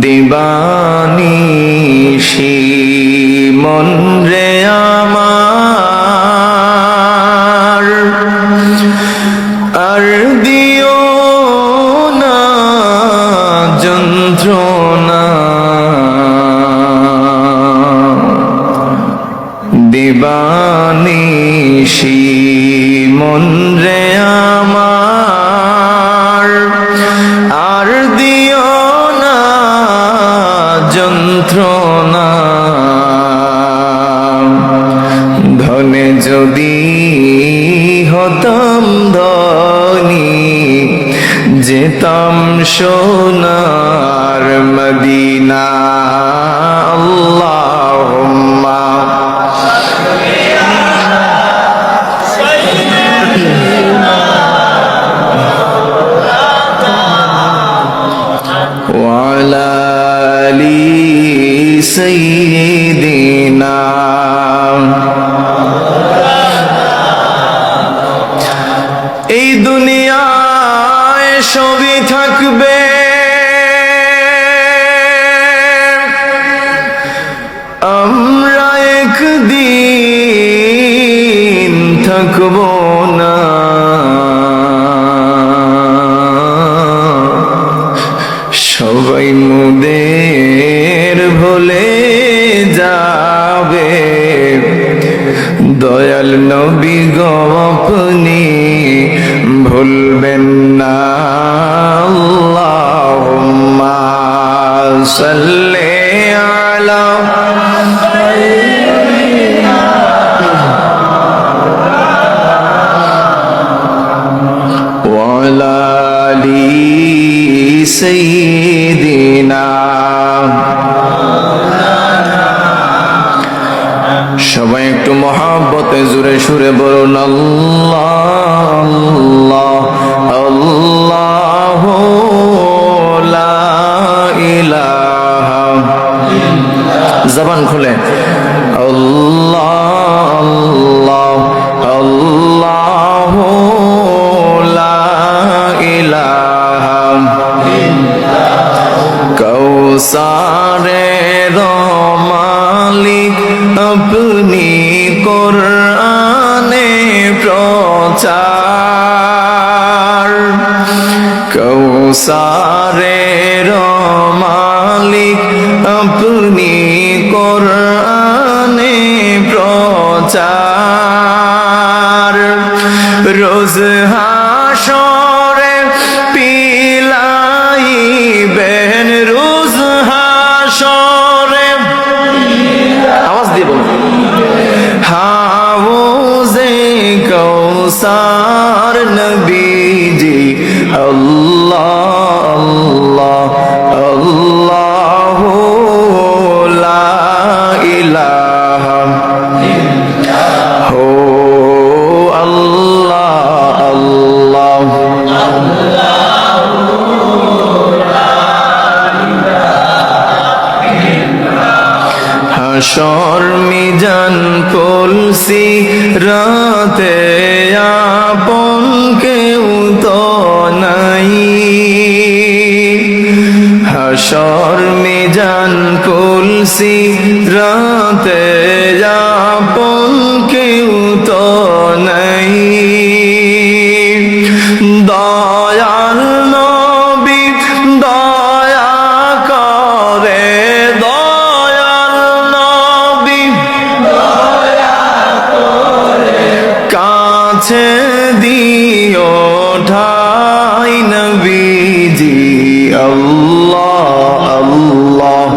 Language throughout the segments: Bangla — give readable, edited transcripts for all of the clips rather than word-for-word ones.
দিবানিশি মন রে আমার আর দিও না যন্ত্রণা দিবানিশি মন রে আমার আর দিও না যন্ত্রণা ধনে যদি হতাম ধনী যেতাম সোনার মদিনা আল্লাহুম্মা ওয়ালা আলি সাইয়্যিদিনা এই দুনিয়ায় সবই থাকবে আমরা একদিন থাকব না সবাই মোদের ভুলে যাবে দয়াল নবী গো আপনি ভুলবেন না আল্লাহুম্মা সাল্লি আলা ওয়ালা আলি সাইয়্যিদিনা সবাই একটু মহব্বতে জোরে সুরে বলুন আল্লাহ আল্লাহ আল্লাহু লা ইলাহা জবান খুলে আল্লাহ আল্লাহ আল্লাহু লা ইলাহা কৌসারের মালিক আপনি কোরআনে প্রচার কৌসারের মালিক আপনি কোরআনে প্রচার রোজ হাসরে পিলাইবেন রোজ হাসরে আওয়াজ দিয়ে বলুন হাউজে কৌসার নবীজি আল্লাহ আল্লাহ আল্লাহু লা ইলাহা হো আল্লাহ আল্লাহ হাসর মিজান কলসি রাতে আপন কেউ তো নাই হাসর মিজান কলসি রাতে আপন কেউ তো নাই দয়াল নবী দয়া করে দয়াল নবী দয়া করে কাছে দিও ঠাই নবীজি আল্লাহ আল্লাহ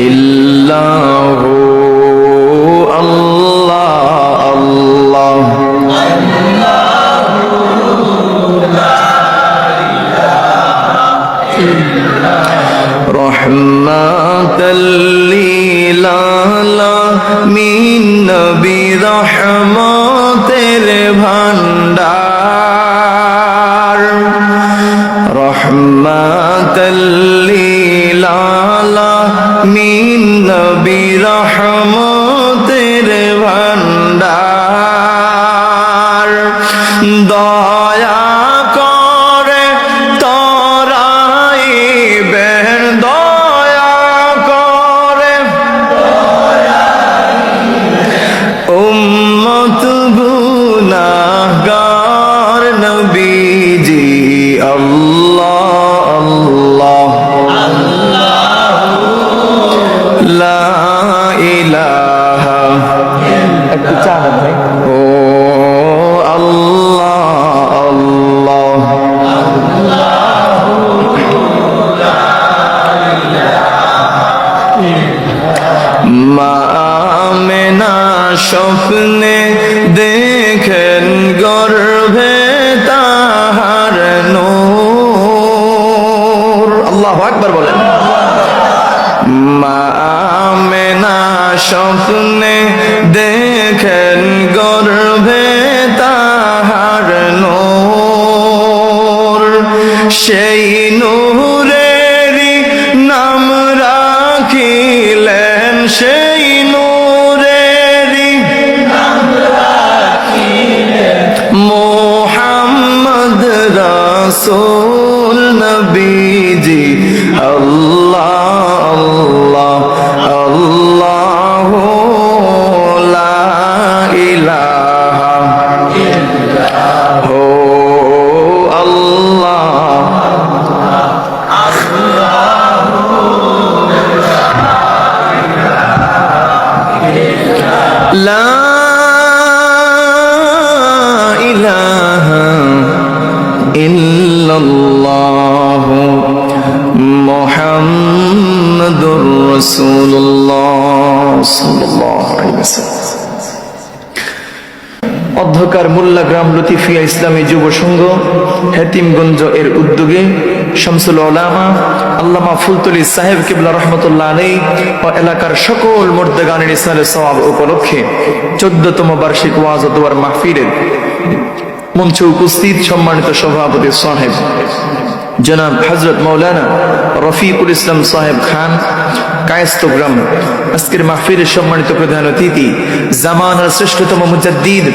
ইল্লাহু আল্লাহ আল্লাহ রহমাতাল লিল আলামিন নবী রহমতের ভান্ডার রহমাতাল লিল আলামিন নবী রহমতের ভান্ডার দয়া স্বপ্নে দেখেন গর্ভে তাহার নূর, সেই নূরেরই নাম রাখিলেন, সেই নূরেরই নাম রাখিলেন মুহাম্মদ রাসূল নবীজি। আল্লাহ আল্লাহ আল্লাহু লা ইলাহা ইল্লাহু আল্লাহ লা ইলাহা ইল্লাল্লাহ মুহাম্মাদুর রাসূলুল্লাহ সাল্লাল্লাহু আলাইহি ওয়াসাল্লাম। অধ্যকার মোল্লা গ্রাম লতিফিয়া ইসলামী যুব সংঘ হেতিমগঞ্জ এর উদ্যোগে শামসুল উলামা আল্লামা ফুলতলি সাহেব কিবলা রহমতুল্লাহ আলাইহি ও এলাকার সকল মুর্দাগানের ইসলামের সওয়াব উপলক্ষে 14তম বার্ষিক ওয়াজ ও দোয়ার মাহফিলের মঞ্চে উপস্থিত সম্মানিত সভাপতি সাহেব জনাব হযরত মাওলানা রফিকুল ইসলাম সাহেব খান কায়েস্তগ্রাম, আজকের মাহফিলের সম্মানিত প্রধান অতিথি জামানার শ্রেষ্ঠতম মুজাদ্দিদ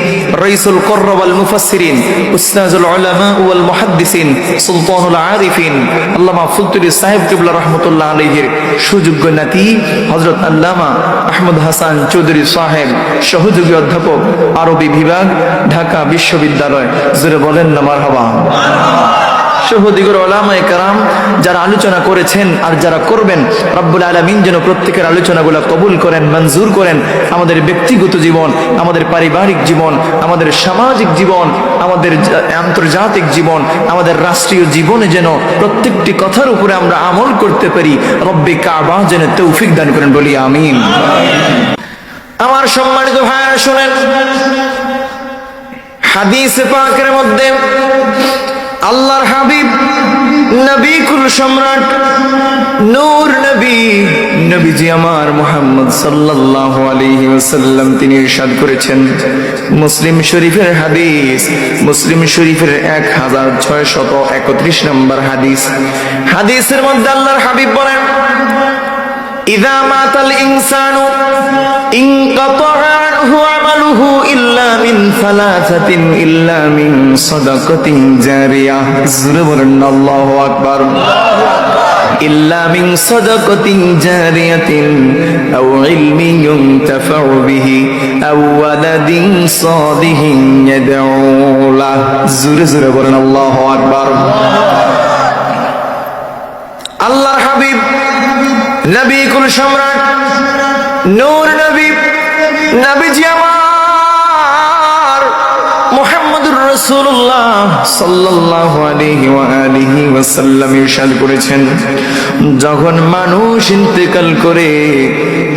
রাইসুল কুররা ওয়াল মুফাসসিরিন উস্তাজুল উলামা ওয়াল মুহাদ্দিসিন সুলতানুল আরিফিন আল্লামা ফুলতুলি সাহেব কিবলা রাহমাতুল্লাহ আলাইহির সুযোগ্য নাতি হযরত আল্লামা আহমদ হাসান চৌধুরী সাহেব, সহযোগী অধ্যাপক আরবি বিভাগ, ঢাকা বিশ্ববিদ্যালয়। জোরে বলেন না মারহাবা। সহদিগর উলামায়ে কেরাম যারা আলোচনা করেছেন আর যারা করবেন, রব্বুল আলামিন যেন প্রত্যেকের আলোচনাগুলো কবুল করেন, মঞ্জুর করেন। আমাদের ব্যক্তিগত জীবন, আমাদের পারিবারিক জীবন, আমাদের সামাজিক জীবন, আমাদের আন্তর্জাতিক জীবন, আমাদের রাষ্ট্রীয় জীবনে যেন প্রত্যেকটি কথার উপরে আমরা আমল করতে পারি। রব্বে কাবা যেন তৌফিক দান করেন, বলি আমিন। আমার সম্মানিত ভাইরা শুনেন, হাদিস পাকের মধ্যে আল্লাহর হাবিব নবী কুল সম্রাট নূর নবী নবীজি আমার মুহাম্মদ সাল্লাল্লাহু আলাইহি ওয়াসাল্লাম তিনি ইরশাদ করেছেন, মুসলিম শরীফের হাদিস, মুসলিম শরীফের 1631 নম্বর হাদিস। হাদিসের মধ্যে আল্লাহর হাবিব বলেন, ইযা মাতাল ইনসানু ইনকাতা আনহু আমালুহু ইল্লা মিন সালাসাতিন ইল্লা মিন সাদাকাতিন জারিয়াহ। জোরে বলেন আল্লাহু আকবার। ইল্লা মিন সাদাকাতিন জারিয়াতিন আও ইলমিন ইউনতাফাউ বিহি আও ওয়ালাদিন সালিহিন ইয়াদউ লাহ। জোরে জোরে বলেন আল্লাহু আকবার। আল্লাহর হাবিব নবী কুল সম্রাট নূর নবী নবীজি আমার মুহাম্মদুর রাসূলুল্লাহ সাল্লাল্লাহু আলাইহি ওয়া আলিহি ওয়াসাল্লাম ইরশাদ করেছেন, যখন মানুষ ইন্তেকাল করে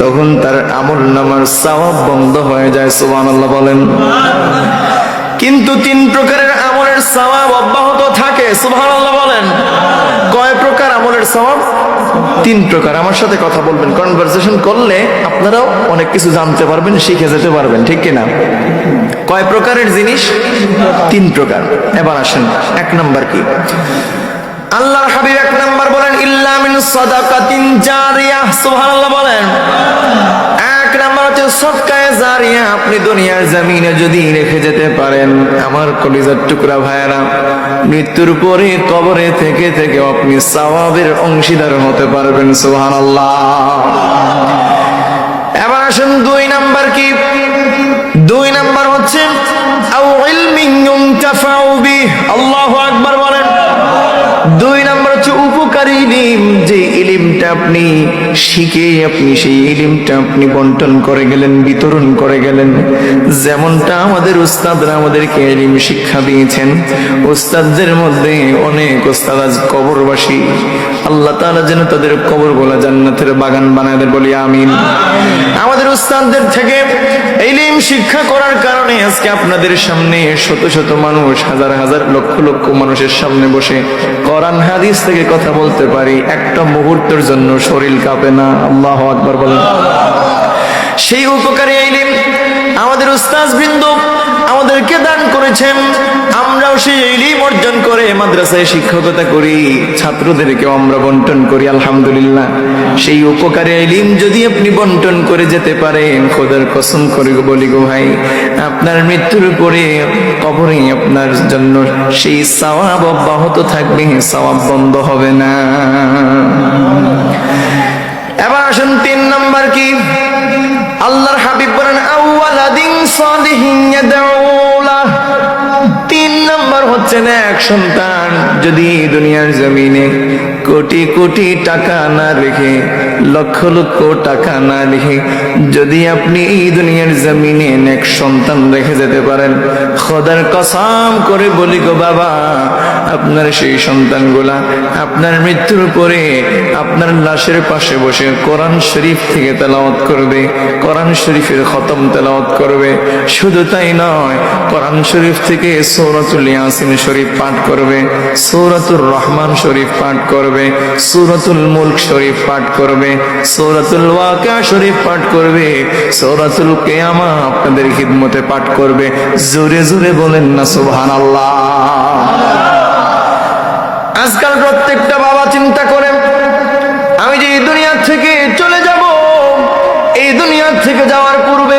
তখন তার আমলনামার সওয়াব বন্ধ হয়ে যায়। সুবহানাল্লাহ বলেন। কিন্তু 3 প্রকারের আমলের সওয়াব অব্যাহত থাকে। সুবহানাল্লাহ বলেন। কয় প্রকার আমলের সওয়াব? 3 প্রকার। আমার সাথে কথা বলবেন, কনভারসেশন করলে আপনারাও অনেক কিছু জানতে পারবেন, শিখে যেতে পারবেন, ঠিক কিনা? কয় প্রকারের জিনিস? 3 প্রকার। এবার আসেন 1 নাম্বার কি? আল্লাহর হাবিব 1 নাম্বার বলেন, ইল্লা মিন সাদাকাতিন জারিয়াহ। সুবহানাল্লাহ বলেন। 1 নাম্বার হচ্ছে সদকায়ে জারিয়া। আপনি দুনিয়ার জমিনে যদি রেখে যেতে পারেন, আমার কলিজার টুকরা ভাইয়েরা, মৃত্যুর পরে কবরে থেকে থেকে আপনি সওয়াবের অংশীদার হতে পারবেন। সুবহানাল্লাহ। এবার আসেন 2 নাম্বার কি? 2 নাম্বার হচ্ছে আও ইলমিন ইউনতাফাউ বিহি। আল্লাহু আকবার বলেন। 2 নাম্বার হচ্ছে উপকারী ইলম, যে ইলমটা আপনি শিখে আপনি সেই ইলমটা আপনি বন্টন করে গেলেন, বিতরণ করে গেলেন। যেমনটা আমাদের উস্তাদরা আমাদেরকে ইলম শিক্ষা দিয়েছেন। উস্তাদদের মধ্যে অনেক উস্তাদ আজ কবরবাসী। আল্লাহ তাআলা যেন তাদের কবরগুলো জান্নাতের বাগান বানায় দেন, বলি আমিন। আমাদের উস্তাদদের থেকে ইলম শিক্ষা করার কারণে আজকে আপনাদের সামনে শত শত মানুষ, হাজার হাজার লক্ষ লক্ষ মানুষের সামনে বসে কোরআন হাদিস থেকে কথা বলতে পারি। একটা মুহূর্তের জন্য শরীর কাঁপে না। আল্লাহু আকবার বলেন। সেই উপকারী ইলম আমাদের উস্তাদ বৃন্দ আমাদেরকে দান করেছেন। আমরাও সেই ইলম অর্জন করে মাদ্রাসায় শিক্ষকতা করি, ছাত্রদেরকেও আমরা বন্টন করি আলহামদুলিল্লাহ। সেই উপকারী ইলম যদি আপনি বন্টন করে যেতে পারেন, খোদার কসম করে বলি গো ভাই, আপনার মৃত্যুর পরে কবরে আপনার জন্য সেই সওয়াব অব্যাহত থাকবে, সওয়াব বন্ধ হবে না। এবার আসুন 3 নাম্বার কি? আল্লাহর হাবিব বলেন আউওয়ালাদিন সালিহিন ইয়াদউলা। 3 নাম্বার হচ্ছে নেক সন্তান। যদি দুনিয়ার জমিনে কোটি কোটি টাকা না রেখে, লক্ষ লক্ষ টাকা না রেখে যদি আপনি এই দুনিয়ার জমিনে নেক সন্তান রেখে যেতে পারেন, খোদার কসম করে বলি গো বাবা, আপনার সেই সন্তানগুলা আপনার মৃত্যুর পরে আপনার লাশের পাশে বসে কোরআন শরীফ থেকে তেলাওয়াত করবে, কোরআন শরীফের খতম তেলাওয়াত করবে। শুধু তাই নয়, কোরআন শরীফ থেকে সূরাতুল ইয়াসিন শরীফ পাঠ করবে, সূরাতুর রহমান শরীফ পাঠ করবে, সূরাতুল মুলক শরীফ পাঠ করবে, সূরাতুল ওয়াকিয়া শরীফ পাঠ করবে, সূরাতুল কিয়ামা আপনাদের খিদমতে পাঠ করবে। জোরে জোরে বলেন না সুবহানাল্লাহ। আজকাল প্রত্যেকটা বাবা চিন্তা করে, আমি যে এই দুনিয়া থেকে চলে যাব, এই দুনিয়া থেকে যাওয়ার পূর্বে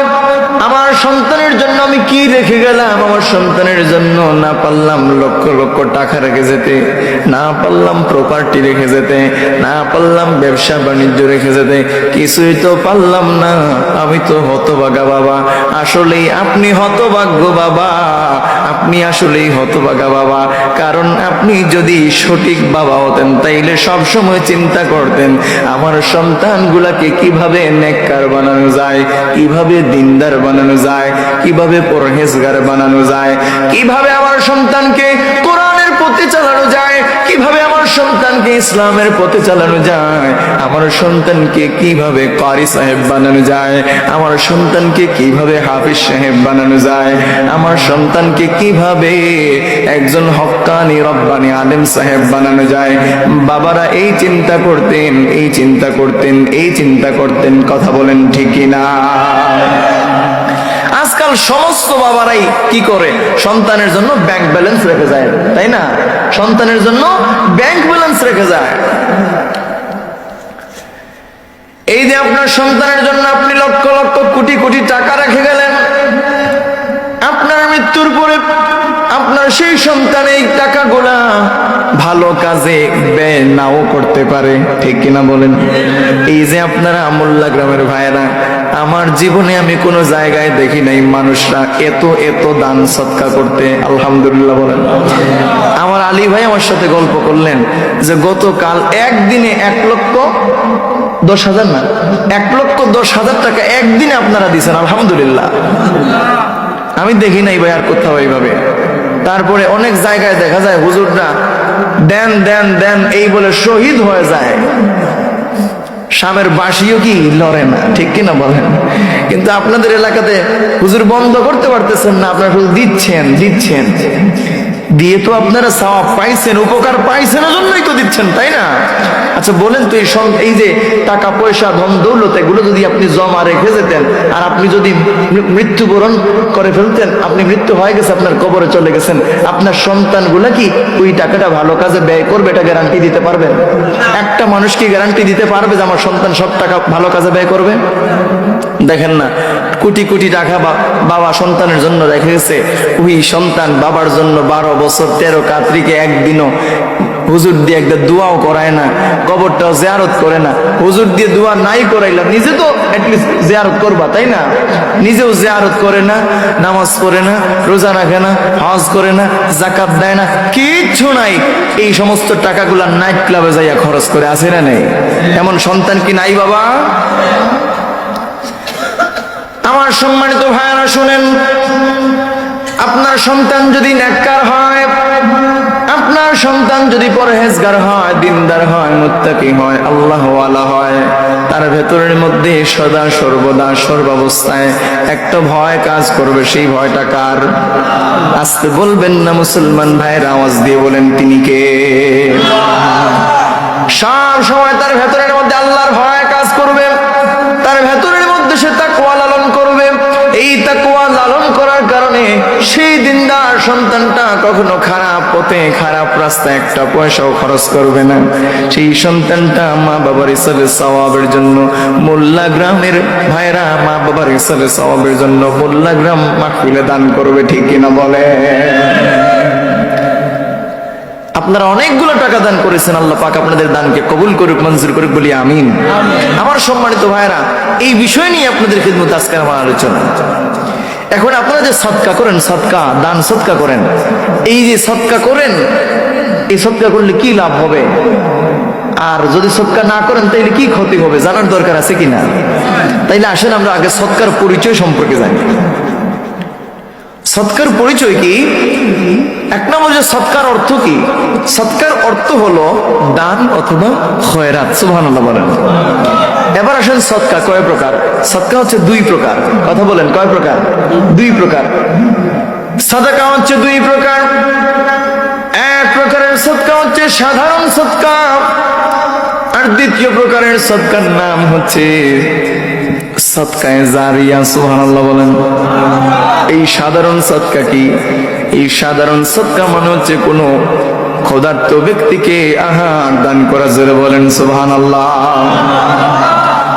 আমার সন্তানের জন্য আমি কি রেখে গেলাম। আমার সন্তানের জন্য না পারলাম লক্ষ লক্ষ টাকা রেখে যেতে, না পারলাম প্রপার্টি রেখে যেতে, না পারলাম ব্যবসা বাণিজ্য রেখে যেতে, কিছুই তো পারলাম না। আমি তো হতভাগা বাবা। আসলেই আপনি হতভাগ্য বাবা, আপনি আসলেই হতভাগা বাবা। কারণ আপনি যদি সঠিক বাবা হতেন, তাইলে সব সময় চিন্তা করতেন আমার সন্তানগুলাকে কিভাবে নেককার বানানো যায়, কিভাবে দিনদার বানানো যায়, কিভাবে পরহেজগার বানানো যায়, কিভাবে আমার সন্তানকে কোরআনের পথে চালানো যায়, কিভাবে আমার সন্তানকে ইসলামের পথে চালানো যায়, আমার সন্তানকে কিভাবে কারি সাহেব বানানো যায়, আমার সন্তানকে কিভাবে হাফিজ সাহেব বানানো যায়, আমার সন্তানকে কিভাবে একজন হক্কানি রব্বানি আলেম সাহেব বানানো যায়। বাবারা এই চিন্তা করতেন, এই চিন্তা করতেন, এই চিন্তা করতেন। কথা বলেন ঠিক কিনা? আজকাল সমস্ত বাবারাই কি করে? সন্তানের জন্য ব্যাংক ব্যালেন্স রেখে যায়, তাই না? সন্তানের জন্য ব্যাংক ব্যালেন্স রেখে যায়। এই যে আপনার সন্তানের জন্য আপনি লক্ষ লক্ষ কোটি কোটি টাকা রেখে গেলেন, আপনার মৃত্যুর পরে আপনার সেই সন্তান এই টাকাগুলা ভালো কাজে ব্যয় নাও করতে পারে, ঠিক কিনা বলেন? এই যে আপনারা আমুল্লা গ্রামের ভাইয়েরা, আমার জীবনে আমি কোনো জায়গায় দেখি নাই মানুষরা এত এত দান সৎকা করতে। আলহামদুলিল্লাহ বলেন। আমার আলী ভাই আমার সাথে গল্প করলেন যে গতকাল একদিনে 1,10,000 না 1,10,000 টাকা একদিনে আপনারা দিয়েছেন। আলহামদুলিল্লাহ। আমি দেখি নাই ভাই আর কোথাও এইভাবে। তারপরে অনেক জায়গায় দেখা যায় হুজুররা দেন দেন দেন এই বলে শহীদ হয়ে যায়, স্বামের বাঁশিও কি লড়ে না, ঠিক কিনা বলেন? কিন্তু আপনাদের এলাকাতে হুজুর বন্ধ করতে পারতেছেন না, আপনারা শুধু দিচ্ছেন দিচ্ছেন, দিয়ে তো আপনারা সওয়াব পাইছেন, উপকার পাইছেন, জন্যই তো দিচ্ছেন, তাই না? আচ্ছা বলেন তো, এই যে টাকা পয়সা ধন দৌলত এগুলো যদি আপনি জমা রেখে যেতেন আর আপনি যদি মৃত্যুবরণ করে ফেলতেন, আপনি মৃত্যু হয়ে গেছে, আপনার কবরে চলে গেছেন, আপনার সন্তানগুলা কি ওই টাকাটা ভালো কাজে ব্যয় করবে? এটা গ্যারান্টি দিতে পারবেন? একটা মানুষ কি গ্যারান্টি দিতে পারবে যে আমার সন্তান সব টাকা ভালো কাজে ব্যয় করবে? দেখেন না, কোটি কোটি টাকা বাবা সন্তানের জন্য রেখে গেছে, ওই সন্তান বাবার জন্য 12 বছর 13 কাতরিকে একদিনও হুজুর দিয়ে একটা দোয়াও করায় না, কবরটাও জিয়ারত করে না। হুজুর দিয়ে দোয়া নাই করাইলাম, নিজে তো অ্যাটলিস্ট জিয়ারত করবা, তাই না? নিজেও জিয়ারত করে না, নামাজ পড়ে না, রোজা রাখে না, হজ করে না, যাকাত দেয় না, কিচ্ছু নাই। এই সমস্ত টাকাগুলা নাইট ক্লাবে যাইয়া খরচ করে, আছে না নেই? এমন সন্তান কি নাই বাবা? আমার সম্মানিত ভাইয়েরা শুনেন, আপনার সন্তান যদি নেককার হয়, আপনার সন্তান যদি পরহেজগার হয়, দিনদার হয়, মুত্তাকি হয়, আল্লাহওয়ালা হয়, তার ভেতরের মধ্যে সদা সর্বদা সর্বাবস্থায় একটা ভয় কাজ করবে। সেই ভয়টা কার? আস্তে বলবেন না মুসলমান ভাইয়ের, আওয়াজ দিয়ে বলেন তিনি কে? সব সময় তার ভেতরের মধ্যে আল্লাহর ভয় কাজ করবে, তার ভেতরের মধ্যে সে তাকওয়া কারণে সেই দিনদার সন্তানটা কখনো খারাপ পথে খারাপ রাস্তায় একটা পয়সাও খরচ করবে না। সেই সন্তানটা মা বাবার ইসালে সওয়াবের জন্য মোল্লা গ্রামের ভাইরা মা বাবার ইসালে সওয়াবের জন্য মোল্লা গ্রাম মাহফিলে দান করবে, ঠিক কিনা বলে? আপনারা অনেকগুলো টাকা দান করেছেন, আল্লাহ পাক আপনাদের দানকে কবুল করুক, মঞ্জুর করুক, বলি আমিন। আমার সম্মানিত ভাইরা, এই বিষয় নিয়ে আপনাদের খিদমত আজকে আমার আলোচনা। এখন আপনারা যে সদকা করেন, সদকা দান সদকা করেন, এই যে সদকা করেন, এই সদকা করলে কি লাভ হবে, আর যদি সদকা না করেন তাইলে কি ক্ষতি হবে জানার দরকার আছে কিনা? তাইলে আসেন আমরা আগে সদকার পরিচয় সম্পর্কে জানি। সদকার পরিচয় কি? এক নম্বর যে সদকার অর্থ কি? সদকার অর্থ হলো দান অথবা খয়রাত। সুবহানাল্লাহ বলেন। এবার আসেন সদকা কয় প্রকার? সদকা হচ্ছে দুই প্রকার। কথা বলেন, কয় প্রকার? দুই প্রকার। সাদাকা হচ্ছে দুই প্রকার। এক প্রকারের সদকা হচ্ছে সাধারণ সদকা, আর দ্বিতীয় প্রকারের সদকার নাম হচ্ছে সদকায়ে জারিয়া। সুবহানাল্লাহ বলেন। এই সাধারণ সদকা কি? এই সাধারণ সদকা মানে হচ্ছে কোনো ক্ষুধার্ত ব্যক্তিকে আহার দান করা। জোরে বলেন সুবহানাল্লাহ।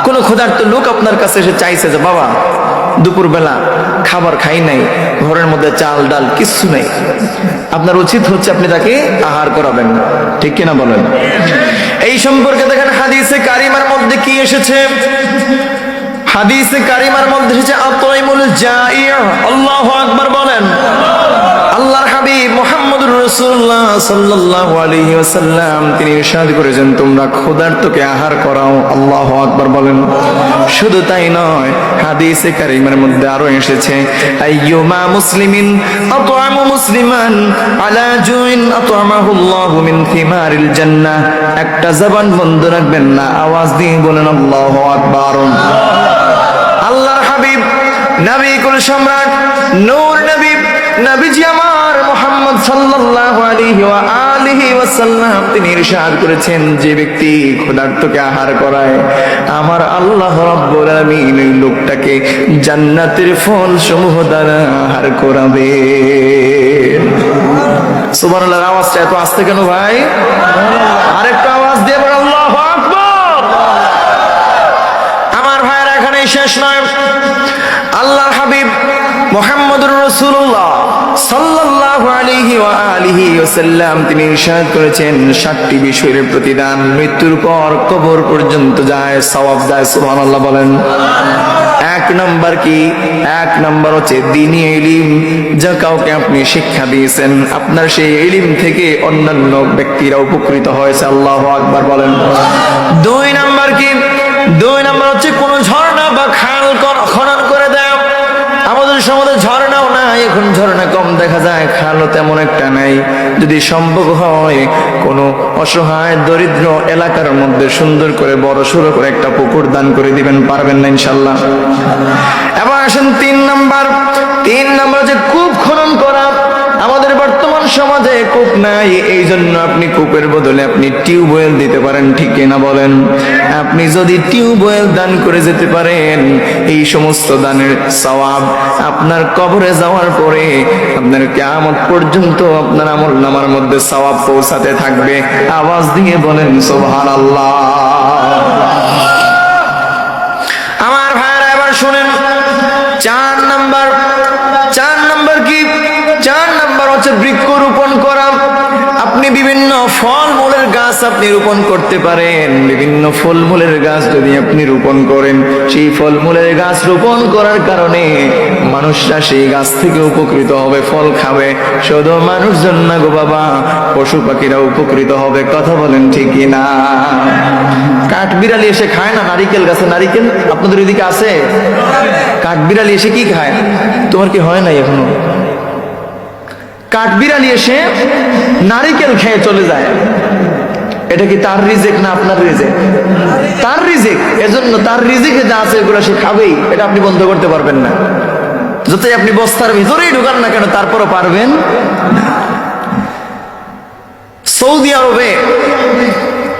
কোন ক্ষুধার্ত লোক আপনার কাছে এসে চাইছে যে বাবা দুপুর বেলা খাবার খাই নাই, ঘরের মধ্যে চাল ডাল কিচ্ছু নাই, আপনার উচিত হচ্ছে আপনি তাকে আহার করাবেন, ঠিক কিনা বলেন? এই সম্পর্কে দেখেন হাদিসে কারিমার মধ্যে কি এসেছে। হাদিসে কারিমার মধ্যে এসেছে আতাইমুল জাই'। আল্লাহু আকবার বলেন। আল্লাহর হাবিব মুহাম্মদুর রাসূলুল্লাহ সাল্লাল্লাহু আলাইহি ওয়াসাল্লাম তিনি ইরশাদ করেছেন তোমরা ক্ষুধার্তকে আহার করাও। আল্লাহু আকবার বলেন। শুধু তাই নয়, হাদিসে কারিমার মধ্যে আরো এসেছে আইয়ুমা মুসলিমিন আত'আমু মুসলিমান আলা জুইন আত'আমাহুল্লাহু মিন থিমারিল জান্নাহ। একটা জবান বন্ধ রাখবেন না, আওয়াজ দিয়ে বলেন আল্লাহু আকবার। আল্লাহর হাবিব নবী কুল সম্রাট নূর নবী নবীজি আমার মুহাম্মদ সাল্লাল্লাহু আলাইহি ওয়া আলিহি ওয়াসাল্লাম তিনি ইরশাদ করেছেন যে ব্যক্তি ক্ষুধার্তকে আহার করায় আমার আল্লাহ রাব্বুল আলামিন ওই লোকটাকে জান্নাতের ফল সমূহ দ্বারা আহার করাবে। সুবহানাল্লাহর আওয়াজটা এত আস্তে কেন ভাই? আরেকটা আওয়াজ দিয়ে বলেন আল্লাহু আকবার। আমার ভাইরা এখানে শেষ নয়। আল্লাহর হাবিব মুহাম্মদুর রাসূলুল্লাহ সাল্লাল্লাহু আলাইহি ওয়া আলিহি ওয়াসাল্লাম তিনি ইরশাদ করেছেন 7টি বিষয়ের প্রতিদান মৃত্যুর পর কবর পর্যন্ত যায়, সওয়াব যায়। সুবহানাল্লাহ বলেন। এক নাম্বার কি? এক নাম্বার হচ্ছে দ্বীনি ইলম, যা কাউকে আপনি শিক্ষা দিয়েছেন আপনার সেই ইলম থেকে অন্যান্য ব্যক্তিরা উপকৃত হয়েছে। আল্লাহু আকবার বলেন। দুই নাম্বার কি? দুই নাম্বার হচ্ছে কোন ঝর্ণা বা খাল খনন করে দেয়। আমাদের সমাজে ঝর্ণাও নাই, এখন ঝর্ণা কম দেখা যায়, খালও তেমন একটা নাই। যদি সম্ভব হয় কোন অসহায় দরিদ্র এলাকার মধ্যে সুন্দর করে বড় সড়ো করে একটা পুকুর দান করে দিবেন, পারবেন না ইনশাআল্লাহ? এবার আসেন তিন নাম্বার। তিন নাম্বার যে কূপ খনন করা। আমাদের বর্তমান সমাজে কূপ নাই, এই জন্য আপনি কূপের বদলে আপনি টিউবওয়েল দিতে পারেন, ঠিক কিনা বলেন? আপনি যদি টিউবওয়েল দান করে যেতে পারেন এই সমস্ত দানের সওয়াব আপনার কবরে যাওয়ার পরে আপনার কিয়ামত পর্যন্ত আপনার আমলনামার মধ্যে সওয়াব পৌঁছাতে থাকবে। আওয়াজ দিয়ে বলেন সুবহানাল্লাহ। আমার ভাইরা এবার শুনেন চার নাম্বার। চার নাম্বার কি? চার নাম্বার হচ্ছে বৃক্ষরোপণ করা। আপনি বিভিন্ন ফলমূলের গাছ আপনি রোপণ করতে পারেন। বিভিন্ন ফলমূলের গাছ যদি আপনি রোপণ করেন, সেই ফলমূলের গাছ রোপণ করার কারণে মানুষরা সেই গাছ থেকে উপকৃত হবে, ফল খাবে। শুধু মানুষজন না গো বাবা, পশু পাখিরা উপকৃত হবে। কথা বলেন ঠিক কিনা? কাঠবিড়ালি এসে খায় না নারিকেল গাছে নারিকেল? আপনাদের এদিকে আছে? কাঠবিড়ালি এসে কি খায়? তোমার কি হয় নাই এখনো? কাঠবিড়ালি এসে নারিকেল খেয়ে চলে যায়। এটা কি তার রিজিক না আপনার রিজিক? তার রিজিক। এজন্য তার রিজিকে যা আছে এগুলো সে খাবেই, এটা আপনি বন্ধ করতে পারবেন না। যতই আপনি বস্তার ভিতরেই ঢুকান না কেন, তারপরও পারবেন না। সৌদি আরবে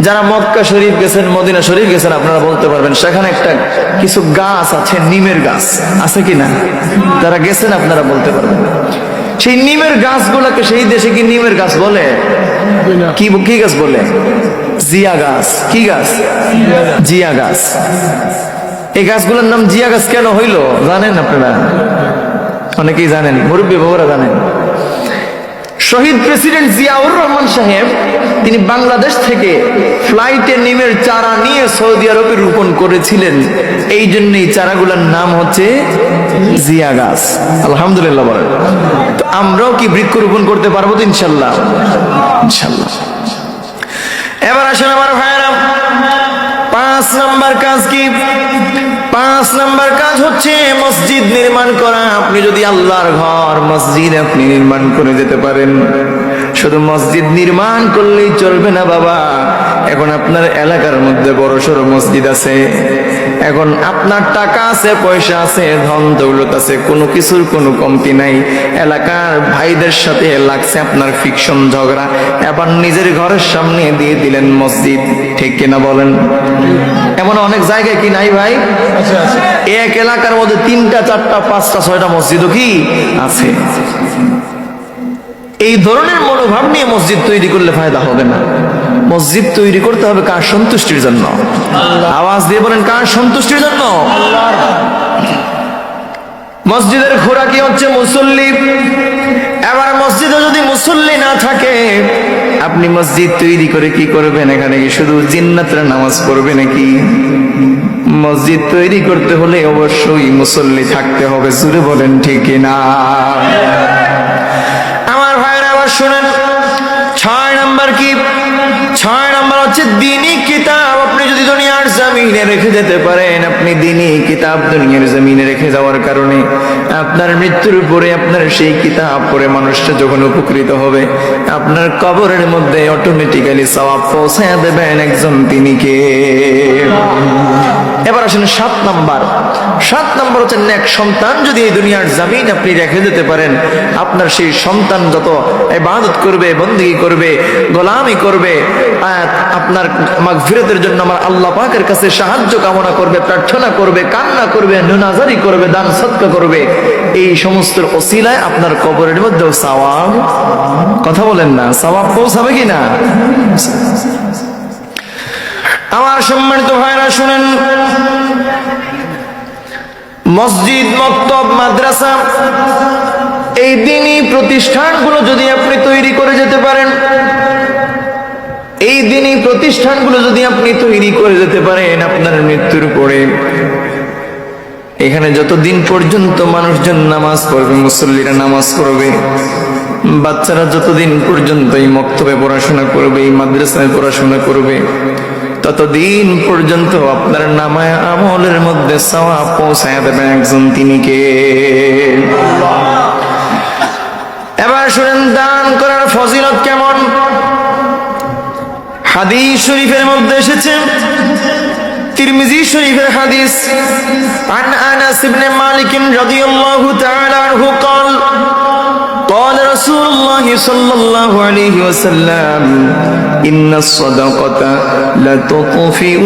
যারা মক্কা শরীফ গেছেন, মদিনা শরীফ গেছেন, আপনারা বলতে পারবেন সেখানে একটা কিছু গাছ আছে, নিমের গাছ আছে কিনা? যারা গেছেন আপনারা বলতে পারবেন। সেই নিমের গাছগুলোকে সেই দেশে কি নিমের গাছ বলে? কি কি গাছ বলে? জিয়া গাছ। কি গাছ? জিয়া গাছ। এই গাছগুলোর নাম জিয়া গাছ কেন হইলো জানেন আপনারা? অনেকেই জানেন, মুরব্বী বাবারা জানেন। শহীদ প্রেসিডেন্ট জিয়াউর রহমান সাহেব তিনি বাংলাদেশ থেকে ফ্লাইটে নিমের চারা নিয়ে সৌদি আরবে রোপণ করেছিলেন। এই জন্যই চারাগুলোর নাম হচ্ছে জিয়া গাছ। আলহামদুলিল্লাহ বলেন। তো আমরাও কি বৃক্ষ রোপণ করতে পারবো তো ইনশাল্লাহ? ইনশাল্লাহ। এবার আসেন আমার ভাইয়েরা, 5 নাম্বার কাজ কি? 5 নাম্বার কাজ হচ্ছে মসজিদ নির্মাণ করা। আপনি যদি আল্লাহর ঘর মসজিদ আপনি নির্মাণ করে যেতে পারেন, শুধু মসজিদ নির্মাণ করলেই চলবে না বাবা। এখন আপনার এলাকার মধ্যে বড় সড়ো মসজিদ আছে, এখন আপনার টাকা আছে, পয়সা আছে, ধন দৌলত আছে, কোনো কিছুর কোনো কমতি নাই। এলাকার ভাইদের সাথে লাগছে আপনার ফিকশন ঝগড়া, এবার নিজের ঘরের সামনে দিয়ে দিলেন মসজিদ। ঠিক কিনা বলেন? এমন অনেক জায়গায় কি নাই ভাই? এক এলাকার মধ্যে 3টা 4টা 5টা 6টা মসজিদও কি আছে। এই ধরনের মনোভাব নিয়ে মসজিদ তৈরি করলে ফায়দা হবে না। মসজিদ তৈরি করতে হবে কার সন্তুষ্টির জন্য? আওয়াজ দিয়ে বলেন, কার সন্তুষ্টির জন্য? মসজিদের খোরা কি হচ্ছে? মুসল্লি। এবার মসজিদে যদি মুসল্লি না থাকে, আপনি মসজিদ তৈরি করে কি করবেন? এখানে কি শুধু জিন্নাতরা নামাজ পড়বে নাকি? মসজিদ তৈরি করতে হলে অবশ্যই মুসল্লি থাকতে হবে। জোরে বলেন ঠিক না? আমার ভাইরা আবার শুনেন, 6 নাম্বার কি? 6 নাম্বার হচ্ছে দ্বীনি কিতাব। আপনি যদি দুনিয়ার জমিনে রেখে যেতে পারেন, আপনি দ্বীনি কিতাব দুনিয়ার জমিনে রেখে যাওয়ার কারণে আপনার মৃত্যুর পরে আপনার সেই কিতাব পড়ে মানুষটা যখন উপকৃত হবে, আপনার কবরের মধ্যে অটোমেটিক্যালি সওয়াব পৌঁছায় দেবেন একজন তিনিকে। এবার আসেন 7 নাম্বার। 7 নাম্বার হচ্ছে নেক সন্তান। যদি এই দুনিয়ার জমিন আপনি রেখে যেতে পারেন, আপনার সেই সন্তান যত ইবাদত করবে, বন্দেগী করবে, গোলামি করবে, আপনার মাগফিরাতের জন্য আমার আল্লাহ পাকের কাছে সাহায্য কামনা করবে, প্রার্থনা করবে, কান্না করবে, নুনাজারি করবে, দান সদকা করবে, এই সমস্ত ওসিলায় আপনার কবরের মধ্যে সওয়াব, কথা বলেন না, সওয়াব পৌঁছাবে কিনা? আমার সম্মানিত ভাইরা শুনেন, মসজিদ, মক্তব, মাদ্রাসা, এই দ্বীনি প্রতিষ্ঠানগুলো যদি আপনি তৈরি করে যেতে পারেন, এই দ্বীনি প্রতিষ্ঠানগুলো যদি আপনি তৈরি করে যেতে পারেন, আপনার মৃত্যুর পরে এখানে যতদিন পর্যন্ত মানুষজন নামাজ পড়বে, মুসল্লিরা নামাজ পড়বে, বাচ্চারা যতদিন পর্যন্ত এই মক্তবে পড়াশোনা করবে, এই মাদ্রাসায় পড়াশোনা করবে, ততদিন পর্যন্ত আপনার নামায় আমলের মধ্যে সওয়াব পৌঁছায় দেবেন একজন তিনিকে। এবার শুনেন দান করার ফজিলত কেমন। হাদিস শরীফের মধ্যে এসেছে, তিরমিজি শরীফের হাদিস, আন আনাস ইবনে মালিক রাদিয়াল্লাহু তাআলা আনহু قال قال رسول الله صلى الله عليه وسلم إن الصدقة لتطفئ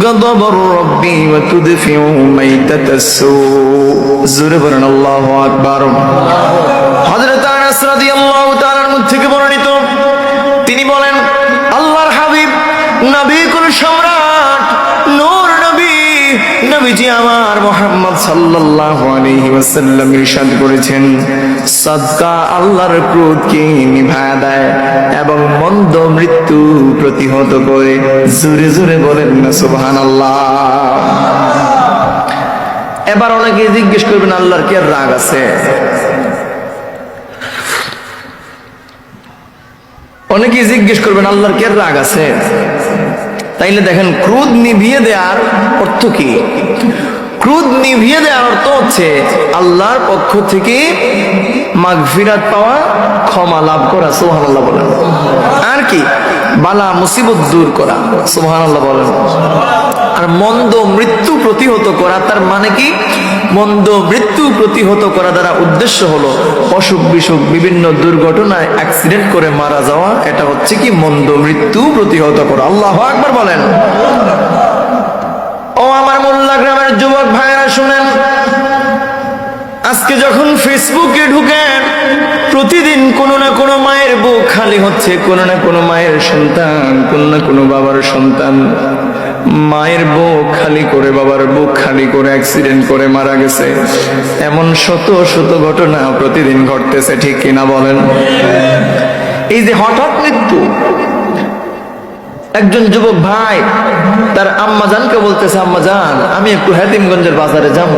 غضب الرب وتدفع ميتة السوء। زربنا الله أكبر। হযরত আনাস রাদিয়াল্লাহু তাআলা আনহু থেকে বর্ণিত, তিনি বলেন, আল্লাহর হাবিব নবী কুল সম্রাট নূর নবী নবীজি আমার মুহাম্মদ সাল্লাল্লাহু আলাইহি ওয়াসাল্লাম ইরশাদ করেছেন, সাদকা আল্লাহর ক্রোধকে নিভায়া দেয় এবং মন্দ মৃত্যু প্রতিহত করে। জোরে জোরে বলেন না সুবহানাল্লাহ। এবার অনেকে জিজ্ঞেস করবেন, আল্লাহর কি রাগ আছে? অনেকে জিজ্ঞেস করবেন, আল্লাহর কি রাগ আছে? তাইলে দেখেন, ক্রোধ নিভিয়ে দেওয়ার অর্থ কি? ক্রোধ নিভিয়ে দেওয়ার অর্থ হচ্ছে আল্লাহর পক্ষ থেকে মাগফিরাত পাওয়া, ক্ষমা লাভ করা। সুবহানাল্লাহ বলেন। আর কি? বালা মুসিবত দূর করা। সুবহানাল্লাহ বলেন। আর মন্দ মৃত্যু প্রতিহত করা, তার মানে কি? মন্দ মৃত্যু প্রতিহত করা দ্বারা উদ্দেশ্য হলো অসুখ বিসুখ বিভিন্ন দুর্ঘটনায় অ্যাক্সিডেন্ট করে মারা যাওয়া, এটা হচ্ছে কি মন্দ মৃত্যু প্রতিহত করা। আল্লাহু আকবার বলেন। ও আমার মোল্লা গ্রামের যুবক ভাইরা শুনেন, আজকে যখন ফেসবুকে ঢুকেন প্রতিদিন কোনো না কোনো মায়ের বুক খালি হচ্ছে, কোনো না কোনো মায়ের সন্তান, কোনো না কোনো বাবার সন্তান মায়ের বুক খালি করে, বাবার বুক খালি করে অ্যাক্সিডেন্ট করে মারা গেছে। এমন শত শত ঘটনা প্রতিদিন ঘটতেছে, ঠিক কিনা বলেন? এই যে হঠাৎ মৃত্যু, একজন যুবক ভাই তার আম্মাজানকে বলতেছে, আম্মাজান আমি একটু হেতিমগঞ্জের বাজারে যাব।